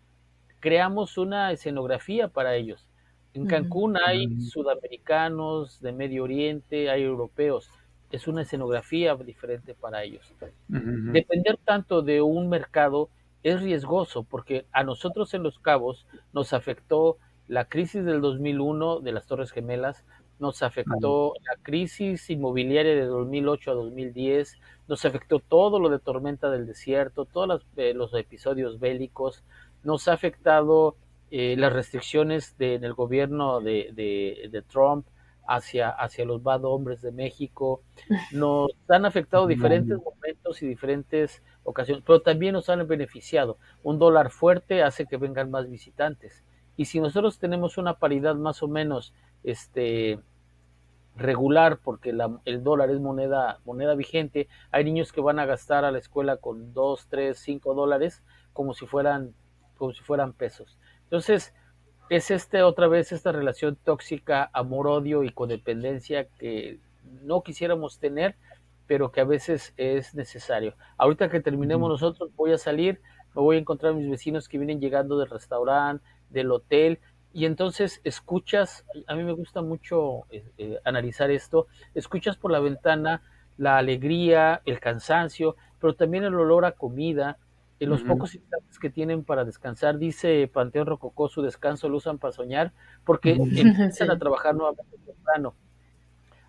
creamos una escenografía para ellos. En Cancún hay sudamericanos, de Medio Oriente, hay europeos. Es una escenografía diferente para ellos. Depender tanto de un mercado es riesgoso porque a nosotros en Los Cabos nos afectó la crisis del 2001 de las Torres Gemelas, nos afectó la crisis inmobiliaria de 2008 a 2010, nos afectó todo lo de Tormenta del Desierto, todos los episodios bélicos, nos ha afectado las restricciones en el gobierno de Trump hacia los bad hombres de México, nos han afectado diferentes momentos y diferentes ocasiones, pero también nos han beneficiado. Un dólar fuerte hace que vengan más visitantes. Y si nosotros tenemos una paridad más o menos regular, porque el dólar es moneda vigente, hay niños que van a gastar a la escuela con 2, 3, 5 dólares como si fueran pesos. Entonces, es otra vez esta relación tóxica, amor-odio y codependencia que no quisiéramos tener, pero que a veces es necesario. Ahorita que terminemos nosotros, voy a salir, me voy a encontrar a mis vecinos que vienen llegando del restaurante, del hotel, y entonces escuchas, a mí me gusta mucho analizar esto, escuchas por la ventana la alegría, el cansancio, pero también el olor a comida, en los pocos instantes que tienen para descansar. Dice Panteón Rococó, su descanso lo usan para soñar, porque empiezan a trabajar nuevamente temprano.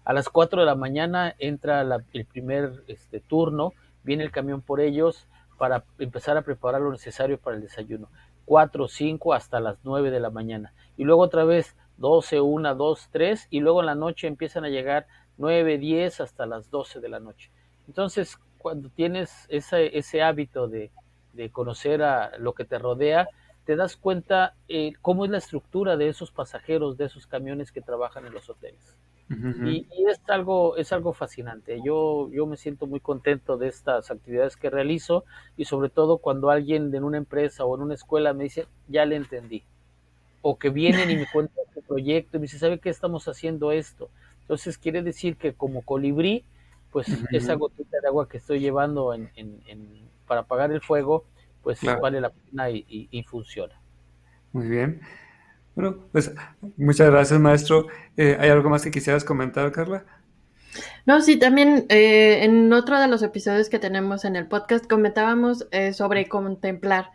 A las 4 de la mañana entra el primer turno, viene el camión por ellos para empezar a preparar lo necesario para el desayuno. 4, 5 hasta las 9 de la mañana. Y luego otra vez 12, 1, 2, 3 y luego en la noche empiezan a llegar 9, 10 hasta las 12 de la noche. Entonces, cuando tienes ese hábito de conocer a lo que te rodea, te das cuenta cómo es la estructura de esos pasajeros, de esos camiones que trabajan en los hoteles. Y es algo fascinante. Yo me siento muy contento de estas actividades que realizo y sobre todo cuando alguien en una empresa o en una escuela me dice, ya le entendí. O que vienen y me cuentan su proyecto y me dice, ¿sabe qué estamos haciendo esto? Entonces quiere decir que como colibrí, pues esa gotita de agua que estoy llevando para apagar el fuego, pues vale la pena y funciona. Muy bien. Bueno, pues muchas gracias, maestro. ¿Hay algo más que quisieras comentar, Carla? No, sí, también en otro de los episodios que tenemos en el podcast comentábamos sobre contemplar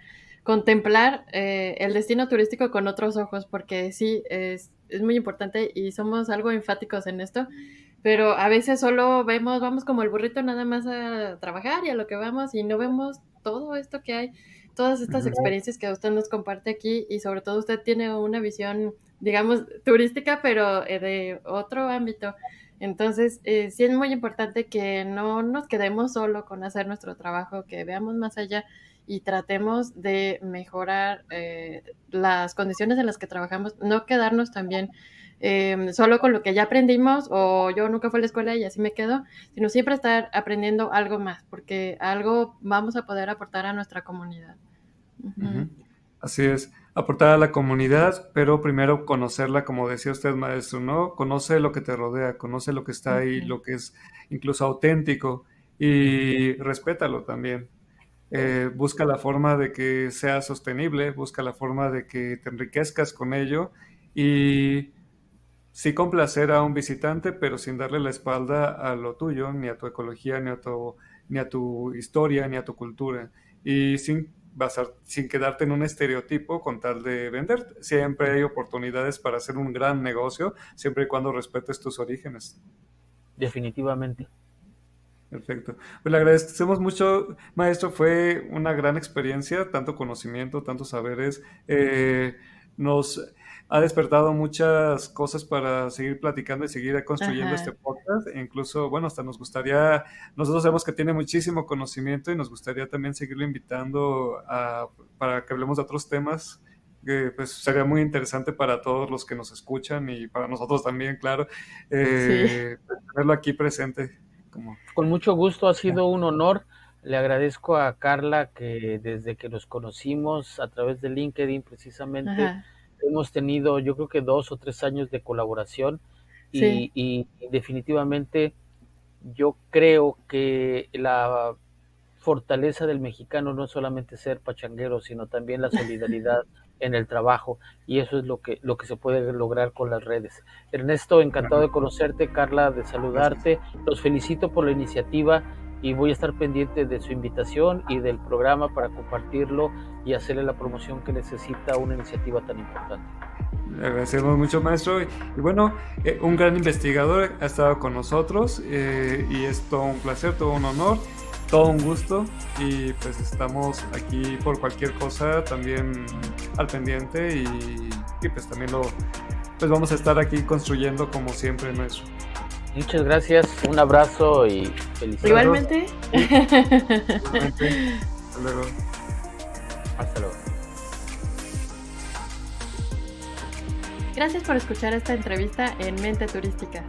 el destino turístico con otros ojos, porque sí, es muy importante y somos algo enfáticos en esto, pero a veces solo vamos como el burrito nada más a trabajar y a lo que vamos y no vemos todo esto que hay, todas estas experiencias que usted nos comparte aquí y sobre todo usted tiene una visión, digamos, turística, pero de otro ámbito. Entonces, sí es muy importante que no nos quedemos solo con hacer nuestro trabajo, que veamos más allá y tratemos de mejorar las condiciones en las que trabajamos, no quedarnos también solo con lo que ya aprendimos o yo nunca fui a la escuela y así me quedo, sino siempre estar aprendiendo algo más, porque algo vamos a poder aportar a nuestra comunidad. Así es, aportar a la comunidad, pero primero conocerla, como decía usted, maestro, ¿no? Conoce lo que te rodea, conoce lo que está ahí, lo que es incluso auténtico y respétalo también. Busca la forma de que sea sostenible, busca la forma de que te enriquezcas con ello y sí complacer a un visitante, pero sin darle la espalda a lo tuyo, ni a tu ecología, ni a tu historia, ni a tu cultura. Y sin quedarte en un estereotipo con tal de vender. Siempre hay oportunidades para hacer un gran negocio, siempre y cuando respetes tus orígenes. Definitivamente. Perfecto. Pues le agradecemos mucho, maestro. Fue una gran experiencia, tanto conocimiento, tantos saberes. Nos ha despertado muchas cosas para seguir platicando y seguir construyendo este podcast. E incluso, bueno, hasta nosotros sabemos que tiene muchísimo conocimiento y nos gustaría también seguirlo invitando para que hablemos de otros temas. Que pues sería muy interesante para todos los que nos escuchan y para nosotros también, claro, tenerlo aquí presente. Con mucho gusto, ha sido un honor. Le agradezco a Carla que desde que nos conocimos a través de LinkedIn precisamente, hemos tenido yo creo que 2 o 3 años de colaboración y definitivamente yo creo que la fortaleza del mexicano no es solamente ser pachanguero, sino también la solidaridad, en el trabajo, y eso es lo que se puede lograr con las redes. Ernesto, encantado de conocerte, Carla, de saludarte, los felicito por la iniciativa y voy a estar pendiente de su invitación y del programa para compartirlo y hacerle la promoción que necesita una iniciativa tan importante. Le agradecemos mucho, maestro. Y bueno, un gran investigador ha estado con nosotros y es todo un placer, todo un honor, todo un gusto, y pues estamos aquí por cualquier cosa también al pendiente y pues también pues vamos a estar aquí construyendo como siempre, maestro. Muchas gracias, un abrazo y felicidades. Igualmente. Hasta luego. Hasta luego. Gracias por escuchar esta entrevista en Mente Turística.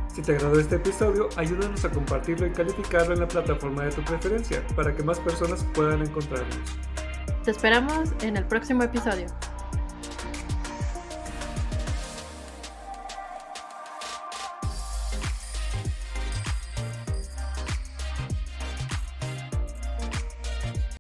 Si te agradó este episodio, ayúdanos a compartirlo y calificarlo en la plataforma de tu preferencia para que más personas puedan encontrarnos. Te esperamos en el próximo episodio.